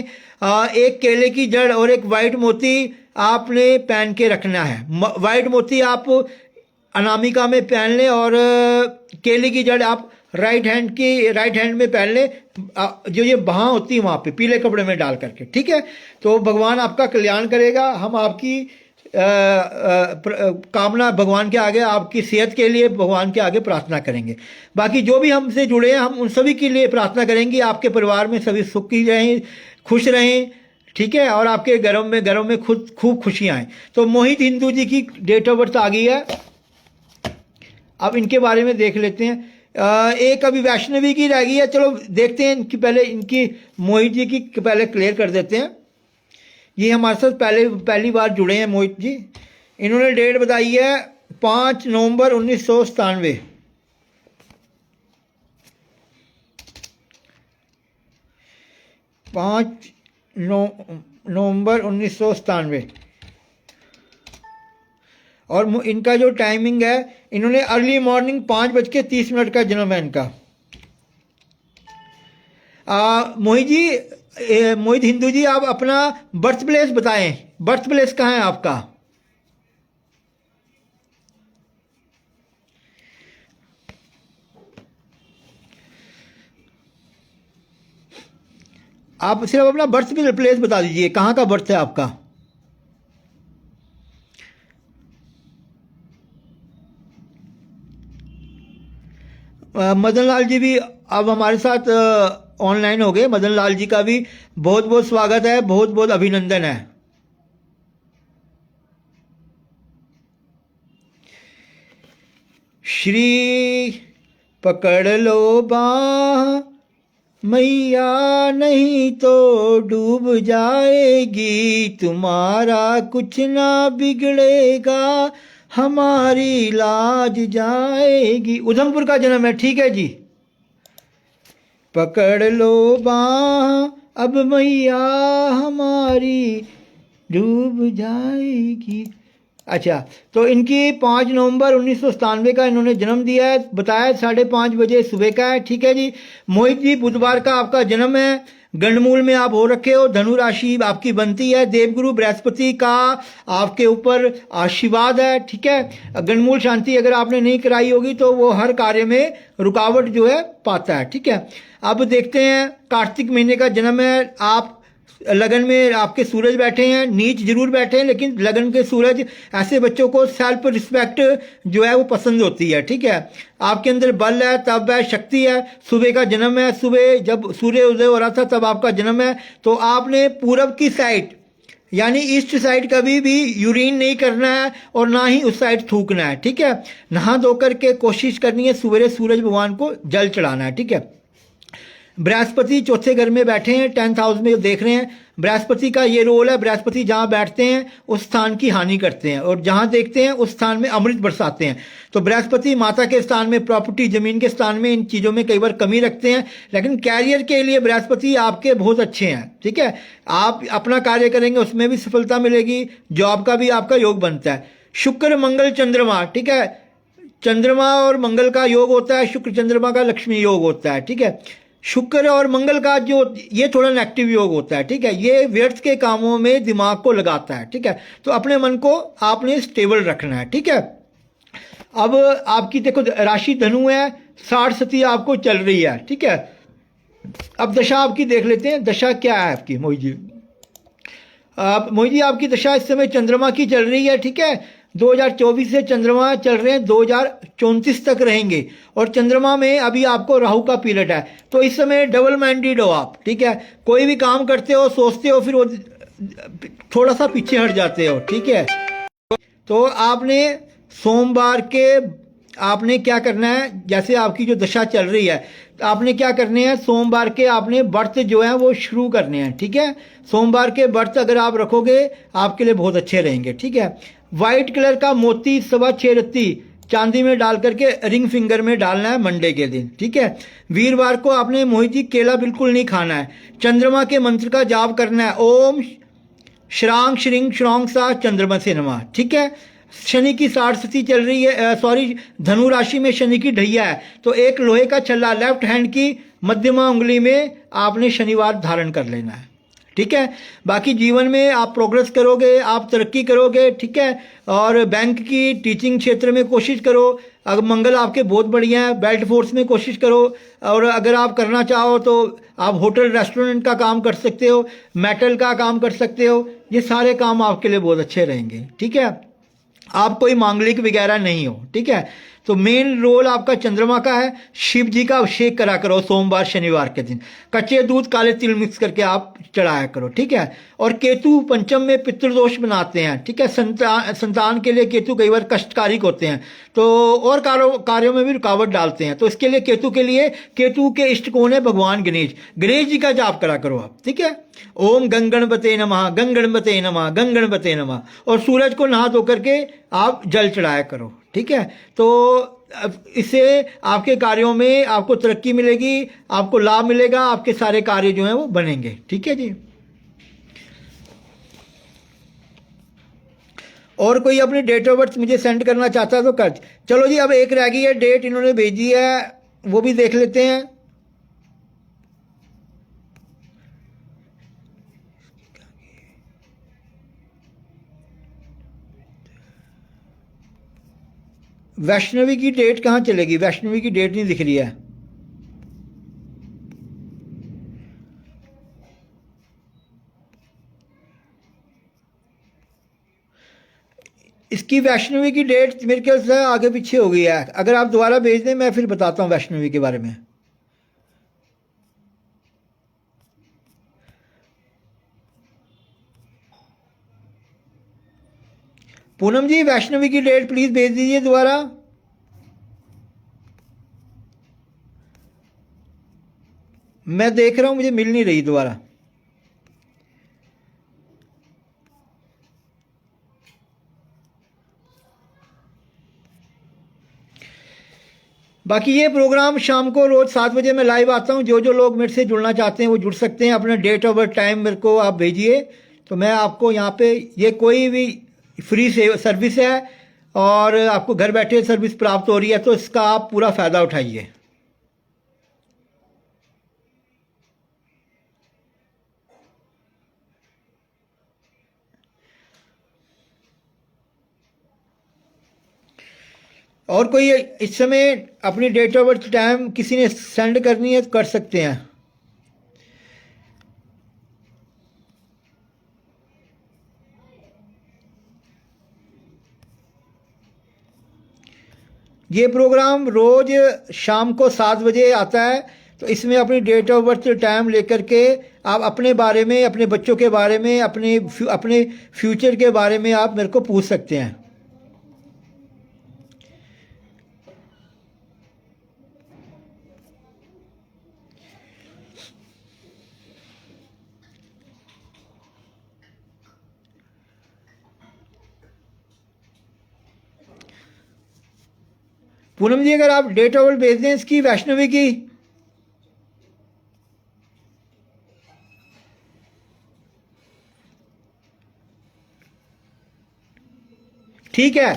Speaker 1: एक केले की जड़ और एक वाइट मोती आपने पहन के रखना है। वाइट मोती आप अनामिका में पहन लें और केले की जड़ आप राइट हैंड में पहन लें, जो ये बाहाँ होती है वहाँ पे पीले कपड़े में डाल करके, ठीक है। तो भगवान आपका कल्याण करेगा। हम आपकी कामना भगवान के आगे, आपकी सेहत के लिए भगवान के आगे प्रार्थना करेंगे। बाकी जो भी हमसे जुड़े हैं, हम उन सभी के लिए प्रार्थना करेंगे, आपके परिवार में सभी सुखी रहें, खुश रहें, ठीक है, और आपके घरों में खुद खूब खुशियाँ आएँ। तो मोहित हिंदू जी की डेट ऑफ बर्थ आ गई है, अब इनके बारे में देख लेते हैं। एक अभी वैष्णवी की रह गई है, चलो देखते हैं इनकी, पहले इनकी मोहित जी की पहले क्लियर कर देते हैं। ये हमारे साथ पहली बार जुड़े हैं मोहित जी। इन्होंने डेट बताई है 5 नवंबर 1997। 5 नवंबर 1997। और इनका जो टाइमिंग है, इन्होंने अर्ली मॉर्निंग 5:30 का जन्म है इनका। मोहित जी, मोहित हिंदू जी, आप अपना बर्थ प्लेस बताएं, बर्थ प्लेस कहाँ है आपका? आप सिर्फ अपना बर्थ प्लेस बता दीजिए, कहाँ का बर्थ है आपका? मदन लाल जी भी अब हमारे साथ ऑनलाइन हो गए। मदन लाल जी का भी बहुत बहुत स्वागत है, बहुत बहुत अभिनंदन है। श्री पकड़ लो बाँह मैया, नहीं तो डूब जाएगी, तुम्हारा कुछ ना बिगड़ेगा, हमारी लाज जाएगी। उधमपुर का जन्म है, ठीक है जी। पकड़ लो बाँह अब मैया हमारी डूब जाएगी। अच्छा, तो इनकी 5 नवंबर 1997 का इन्होंने जन्म दिया है, बताया 5:30 बजे सुबह का है, ठीक है जी। मोहित जी, बुधवार का आपका जन्म है, गंडमूल में आप हो रखे हो, धनु राशि आपकी बनती है, देवगुरु बृहस्पति का आपके ऊपर आशीर्वाद है, ठीक है। गंडमूल शांति अगर आपने नहीं कराई होगी तो वो हर कार्य में रुकावट जो है पाता है, ठीक है। अब देखते हैं, कार्तिक महीने का जन्म है, आप लगन में आपके सूरज बैठे हैं, नीच जरूर बैठे हैं, लेकिन लगन के सूरज ऐसे बच्चों को सेल्फ रिस्पेक्ट जो है वो पसंद होती है, ठीक है। आपके अंदर बल है, तब है, शक्ति है, सुबह का जन्म है, सुबह जब सूर्य उदय हो रहा था तब आपका जन्म है। तो आपने पूरब की साइड यानी ईस्ट साइड कभी भी यूरिन नहीं करना है और ना ही उस साइड थूकना है, ठीक है। नहा धोकर के कोशिश करनी है सवेरे सूरज भगवान को जल चढ़ाना है, ठीक है। बृहस्पति चौथे घर में बैठे हैं, 10th हाउस में देख रहे हैं। बृहस्पति का ये रोल है, बृहस्पति जहाँ बैठते हैं उस स्थान की हानि करते हैं और जहाँ देखते हैं उस स्थान में अमृत बरसाते हैं। तो बृहस्पति माता के स्थान में, प्रॉपर्टी जमीन के स्थान में, इन चीज़ों में कई बार कमी रखते हैं, लेकिन कैरियर के लिए बृहस्पति आपके बहुत अच्छे हैं, ठीक है। आप अपना कार्य करेंगे उसमें भी सफलता मिलेगी, जॉब का भी आपका योग बनता है। शुक्र मंगल चंद्रमा, ठीक है, चंद्रमा और मंगल का योग होता है, शुक्र चंद्रमा का लक्ष्मी योग होता है, ठीक है। शुक्र और मंगल का जो ये थोड़ा नेगेटिव योग होता है, ठीक है, ये व्यर्थ के कामों में दिमाग को लगाता है, ठीक है। तो अपने मन को आपने स्टेबल रखना है, ठीक है। अब आपकी देखो राशि धनु है, 60 सती आपको चल रही है, ठीक है। अब दशा आपकी देख लेते हैं, दशा क्या है आपकी मोहित जी। मोहित जी, आपकी दशा इस समय चंद्रमा की चल रही है, ठीक है। 2024 से चंद्रमा चल रहे हैं, 2034 तक रहेंगे और चंद्रमा में अभी आपको राहु का पीरियड है। तो इस समय डबल माइंडेड हो आप, ठीक है। कोई भी काम करते हो, सोचते हो, फिर वो थोड़ा सा पीछे हट जाते हो, ठीक है। तो आपने सोमवार के आपने क्या करना है, जैसे आपकी जो दशा चल रही है, आपने क्या करने हैं, सोमवार के आपने व्रत जो है वो शुरू करने हैं, ठीक है। सोमवार के व्रत अगर आप रखोगे आपके लिए बहुत अच्छे रहेंगे, ठीक है। वाइट कलर का मोती 6.25 रत्ती चांदी में डाल करके रिंग फिंगर में डालना है मंडे के दिन, ठीक है। वीरवार को आपने मोहित जी केला बिल्कुल नहीं खाना है। चंद्रमा के मंत्र का जाप करना है, ओम श्रांग श्रिंग श्रौंग सा चंद्रमा से नमः, ठीक है। शनि की 60 सती चल रही है, सॉरी, धनु राशि में शनि की ढैया है, तो एक लोहे का छल्ला लेफ्ट हैंड की मध्यमा उंगली में आपने शनिवार धारण कर लेना है, ठीक है। बाकी जीवन में आप प्रोग्रेस करोगे, आप तरक्की करोगे, ठीक है। और बैंक की टीचिंग क्षेत्र में कोशिश करो, अगर मंगल आपके बहुत बढ़िया है, बेल्ट फोर्स में कोशिश करो। और अगर आप करना चाहो तो आप होटल रेस्टोरेंट का काम कर सकते हो, मेटल का काम कर सकते हो, ये सारे काम आपके लिए बहुत अच्छे रहेंगे। ठीक है, आप कोई मांगलिक वगैरह नहीं हो। ठीक है, तो मेन रोल आपका चंद्रमा का है। शिव जी का अभिषेक करा करो सोमवार शनिवार के दिन, कच्चे दूध काले तिल मिक्स करके आप चढ़ाया करो। ठीक है, और केतु पंचम में पितृदोष बनाते हैं। ठीक है, संतान के लिए केतु कई बार कष्टकारिक होते हैं, तो और कार्यों में भी रुकावट डालते हैं। तो इसके लिए केतु के इष्ट कौन है? भगवान गणेश। गणेश जी का जाप करा करो आप। ठीक है, ओम गंगणपते नमः, गंगणपते नमः, गंगणपते नमः। और सूरज को नहा धो करके आप जल चढ़ाया करो। ठीक है, तो इससे आपके कार्यों में आपको तरक्की मिलेगी, आपको लाभ मिलेगा, आपके सारे कार्य जो हैं वो बनेंगे। ठीक है जी। और कोई अपनी डेट ऑफ बर्थ मुझे सेंड करना चाहता है तो कर। चलो जी, अब एक रह गई है डेट, इन्होंने भेजी है, वो भी देख लेते हैं। वैष्णवी की डेट कहाँ चलेगी? वैष्णवी की डेट नहीं दिख रही है। इसकी वैष्णवी की डेट मेरे ख्याल से आगे पीछे हो गई है। अगर आप दोबारा भेज दें मैं फिर बताता हूँ वैष्णवी के बारे में। पूनम जी, वैष्णवी की डेट प्लीज भेज दीजिए दोबारा। मैं देख रहा हूं, मुझे मिल नहीं रही दोबारा। बाकी ये प्रोग्राम शाम को रोज 7 बजे मैं लाइव आता हूँ। जो जो लोग मेरे से जुड़ना चाहते हैं वो जुड़ सकते हैं। अपना डेट ऑफ बर्थ टाइम मेरे को आप भेजिए, तो मैं आपको यहाँ पे, ये कोई भी फ्री सर्विस है और आपको घर बैठे सर्विस प्राप्त हो रही है, तो इसका आप पूरा फ़ायदा उठाइए। और कोई इस समय अपनी डेट ऑफ बर्थ टाइम किसी ने सेंड करनी है तो कर सकते हैं। ये प्रोग्राम रोज शाम को 7 बजे आता है, तो इसमें अपनी डेट ऑफ बर्थ टाइम लेकर के आप अपने बारे में, अपने बच्चों के बारे में, अपने फ्यूचर के बारे में आप मेरे को पूछ सकते हैं। पूनम जी, अगर आप डेट ऑफ बर्थ भेज दें इसकी वैष्णवी की। ठीक है,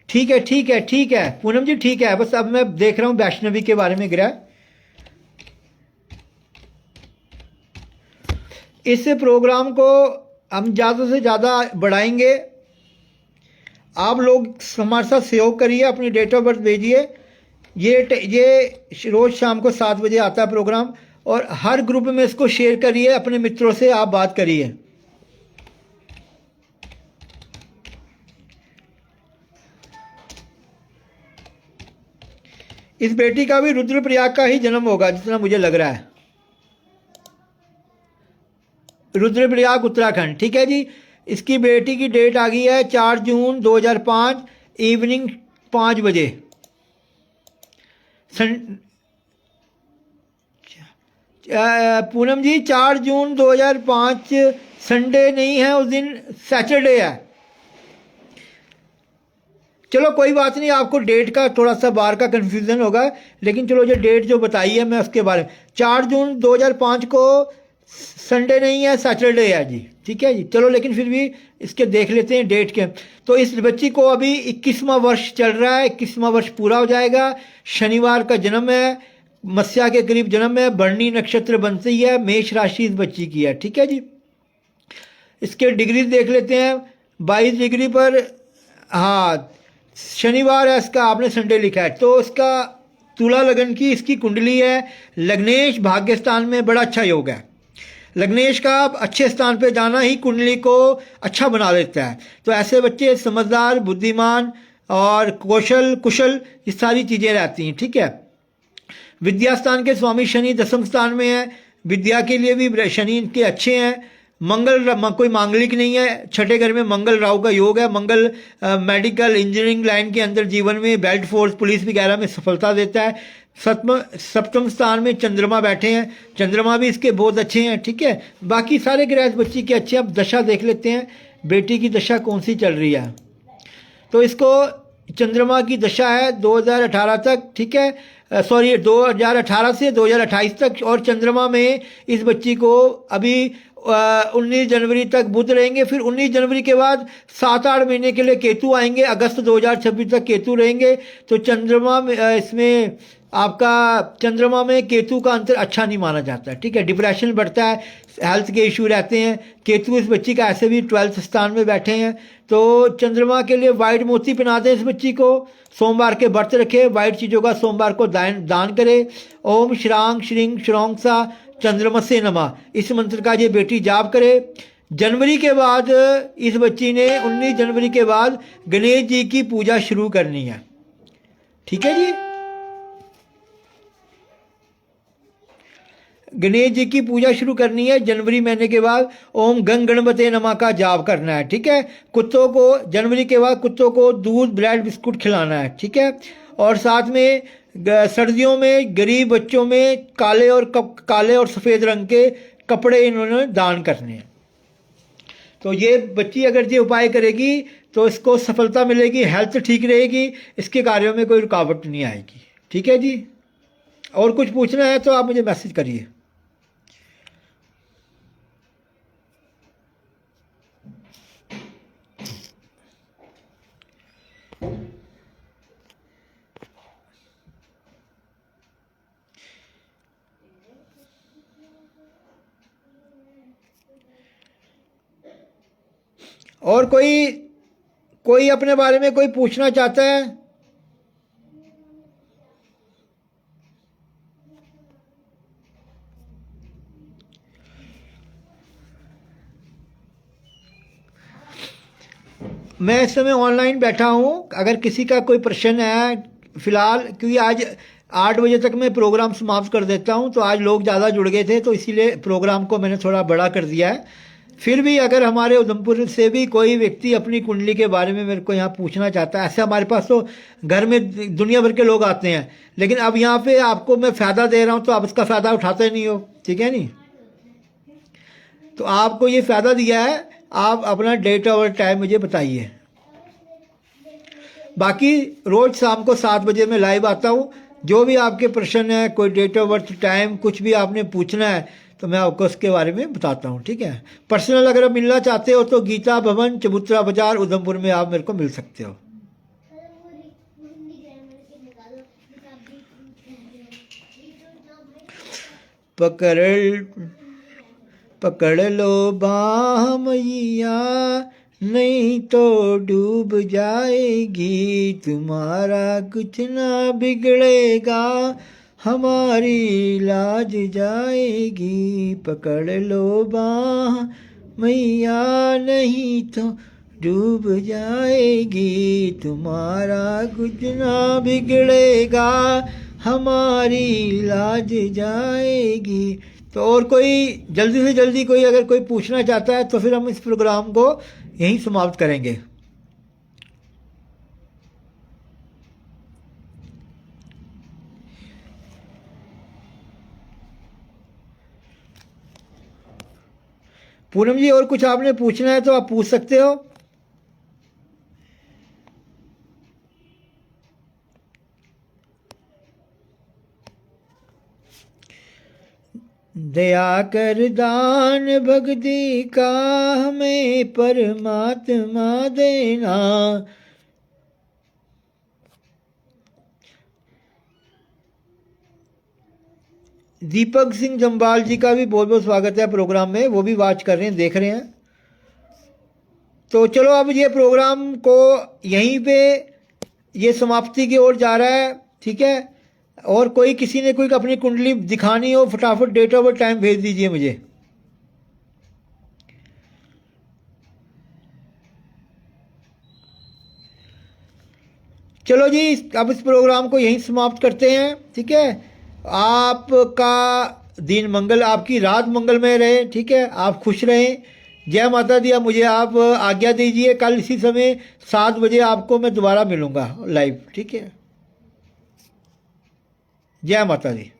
Speaker 1: ठीक है, ठीक है, ठीक है पूनम जी, ठीक है। बस अब मैं देख रहा हूं वैष्णवी के बारे में गिरा। इस प्रोग्राम को हम ज़्यादा से ज़्यादा बढ़ाएंगे। आप लोग हमारे साथ सहयोग करिए, अपनी डेट ऑफ बर्थ भेजिए। ये रोज़ शाम को 7 बजे आता है प्रोग्राम, और हर ग्रुप में इसको शेयर करिए, अपने मित्रों से आप बात करिए। इस बेटी का भी रुद्रप्रयाग का ही जन्म होगा जितना मुझे लग रहा है। रुद्रप्रयाग उत्तराखंड। ठीक है जी। इसकी बेटी की डेट आ गई है 4 जून 2005 इवनिंग 5 बजे। पूनम जी, 4 जून 2005 संडे नहीं है, उस दिन सैटरडे है। चलो कोई बात नहीं, आपको डेट का थोड़ा सा बार का कंफ्यूजन होगा, लेकिन चलो जो डेट जो बताई है मैं उसके बारे में। 4 जून 2005 को संडे नहीं है, सैटरडे है जी। ठीक है जी। चलो, लेकिन फिर भी इसके देख लेते हैं डेट के। तो इस बच्ची को अभी 21वां वर्ष चल रहा है, 21वां वर्ष पूरा हो जाएगा। शनिवार का जन्म है, मत्स्या के करीब जन्म है, भरणी नक्षत्र बनती है, मेष राशि इस बच्ची की है। ठीक है जी। इसके डिग्री देख लेते हैं। 22 डिग्री पर, हाँ, शनिवार है इसका, आपने संडे लिखा है, तो इसका तुला लगन की इसकी कुंडली है। लग्नेश भाग्य स्थान में बड़ा अच्छा योग है। लग्नेश का अच्छे स्थान पे जाना ही कुंडली को अच्छा बना देता है। तो ऐसे बच्चे समझदार, बुद्धिमान और कौशल कुशल, ये सारी चीज़ें रहती हैं। ठीक है। विद्या स्थान के स्वामी शनि दसम स्थान में है। विद्या के लिए भी शनि के अच्छे हैं। मंगल कोई मांगलिक नहीं है। छठे घर में मंगल राहु का योग है। मंगल मेडिकल इंजीनियरिंग लाइन के अंदर जीवन में बेल्ट फोर्स पुलिस वगैरह में सफलता देता है। सप्तम स्थान में चंद्रमा बैठे हैं। चंद्रमा भी इसके बहुत अच्छे हैं। ठीक है। बाकी सारे ग्रह बच्ची के अच्छे। अब दशा देख लेते हैं, बेटी की दशा कौन सी चल रही है। तो इसको चंद्रमा की दशा है 2018 तक। ठीक है, सॉरी 2018 से 2028 तक। और चंद्रमा में इस बच्ची को अभी 19 जनवरी तक बुध रहेंगे। फिर 19 जनवरी के बाद 7-8 महीने के लिए केतु आएंगे। अगस्त 2026 तक केतु रहेंगे। तो चंद्रमा में इसमें आपका चंद्रमा में केतु का अंतर अच्छा नहीं माना जाता है। ठीक है। डिप्रेशन बढ़ता है, हेल्थ के इशू रहते हैं। केतु इस बच्ची का ऐसे भी 12th स्थान में बैठे हैं। तो चंद्रमा के लिए वाइट मोती पहना दें इस बच्ची को। सोमवार के व्रत रखे, वाइट चीज़ों का सोमवार को दान करे। ओम श्रांग श्रींग श्रोंग सा चंद्रमसे नमा, इस मंत्र का ये बेटी जाप करे। जनवरी के बाद इस बच्ची ने 19 जनवरी के बाद गणेश जी की पूजा शुरू करनी है। ठीक है जी। गणेश जी की पूजा शुरू करनी है जनवरी महीने के बाद। ओम गंग गणपते नमः का जाप करना है। ठीक है। कुत्तों को जनवरी के बाद कुत्तों को दूध ब्रेड बिस्कुट खिलाना है। ठीक है। और साथ में सर्दियों में गरीब बच्चों में काले और सफ़ेद रंग के कपड़े इन्होंने दान करने हैं। तो ये बच्ची अगर ये उपाय करेगी तो इसको सफलता मिलेगी, हेल्थ ठीक रहेगी, इसके कार्यों में कोई रुकावट नहीं आएगी। ठीक है जी। और कुछ पूछना है तो आप मुझे मैसेज करिए। और कोई अपने बारे में कोई पूछना चाहता है? मैं इस समय ऑनलाइन बैठा हूँ। अगर किसी का कोई प्रश्न है, फ़िलहाल क्योंकि आज 8 बजे तक मैं प्रोग्राम समाप्त कर देता हूँ, तो आज लोग ज़्यादा जुड़ गए थे, तो इसीलिए प्रोग्राम को मैंने थोड़ा बड़ा कर दिया है। फिर भी अगर हमारे उधमपुर से भी कोई व्यक्ति अपनी कुंडली के बारे में मेरे को यहाँ पूछना चाहता है, ऐसे हमारे पास तो घर में दुनिया भर के लोग आते हैं, लेकिन अब यहाँ पे आपको मैं फ़ायदा दे रहा हूँ तो आप इसका फ़ायदा उठाते नहीं हो। ठीक है नहीं। तो आपको ये फ़ायदा दिया है, आप अपना डेट और टाइम मुझे बताइए। बाकी रोज़ शाम को 7 बजे मैं लाइव आता हूँ। जो भी आपके प्रश्न है, कोई डेट ऑफ बर्थ टाइम कुछ भी आपने पूछना है तो मैं आपको उसके बारे में बताता हूँ। ठीक है। पर्सनल अगर आप मिलना चाहते हो तो गीता भवन चबूतरा बाजार उधमपुर में आप मेरे को मिल सकते हो। पकड़ लो बाह मैया, नहीं तो डूब जाएगी, तुम्हारा कुछ ना बिगड़ेगा, हमारी लाज जाएगी। पकड़ लो बाह मैया, नहीं तो डूब जाएगी, तुम्हारा कुछ ना बिगड़ेगा, हमारी लाज जाएगी। तो और कोई जल्दी से जल्दी कोई अगर कोई पूछना चाहता है तो फिर हम इस प्रोग्राम को यहीं समाप्त करेंगे। पूनम जी, और कुछ आपने पूछना है तो आप पूछ सकते हो। दया कर दान भक्ति का हमें परमात्मा देना। दीपक सिंह जम्बाल जी का भी बहुत बहुत स्वागत है प्रोग्राम में, वो भी वॉच कर रहे हैं, देख रहे हैं। तो चलो अब ये प्रोग्राम को यहीं पे ये समाप्ति की ओर जा रहा है, ठीक है। और कोई किसी ने कोई अपनी कुंडली दिखानी हो, फटाफट डेट ऑफ बर्थ टाइम भेज दीजिए मुझे। चलो जी, अब इस प्रोग्राम को यहीं समाप्त करते हैं, ठीक है। आपका दिन मंगल, आपकी रात मंगलमय रहे, ठीक है। आप खुश रहें। जय माता दी। अब मुझे आप आज्ञा दीजिए, कल इसी समय 7 बजे आपको मैं दोबारा मिलूँगा लाइव, ठीक है। जय माता दी।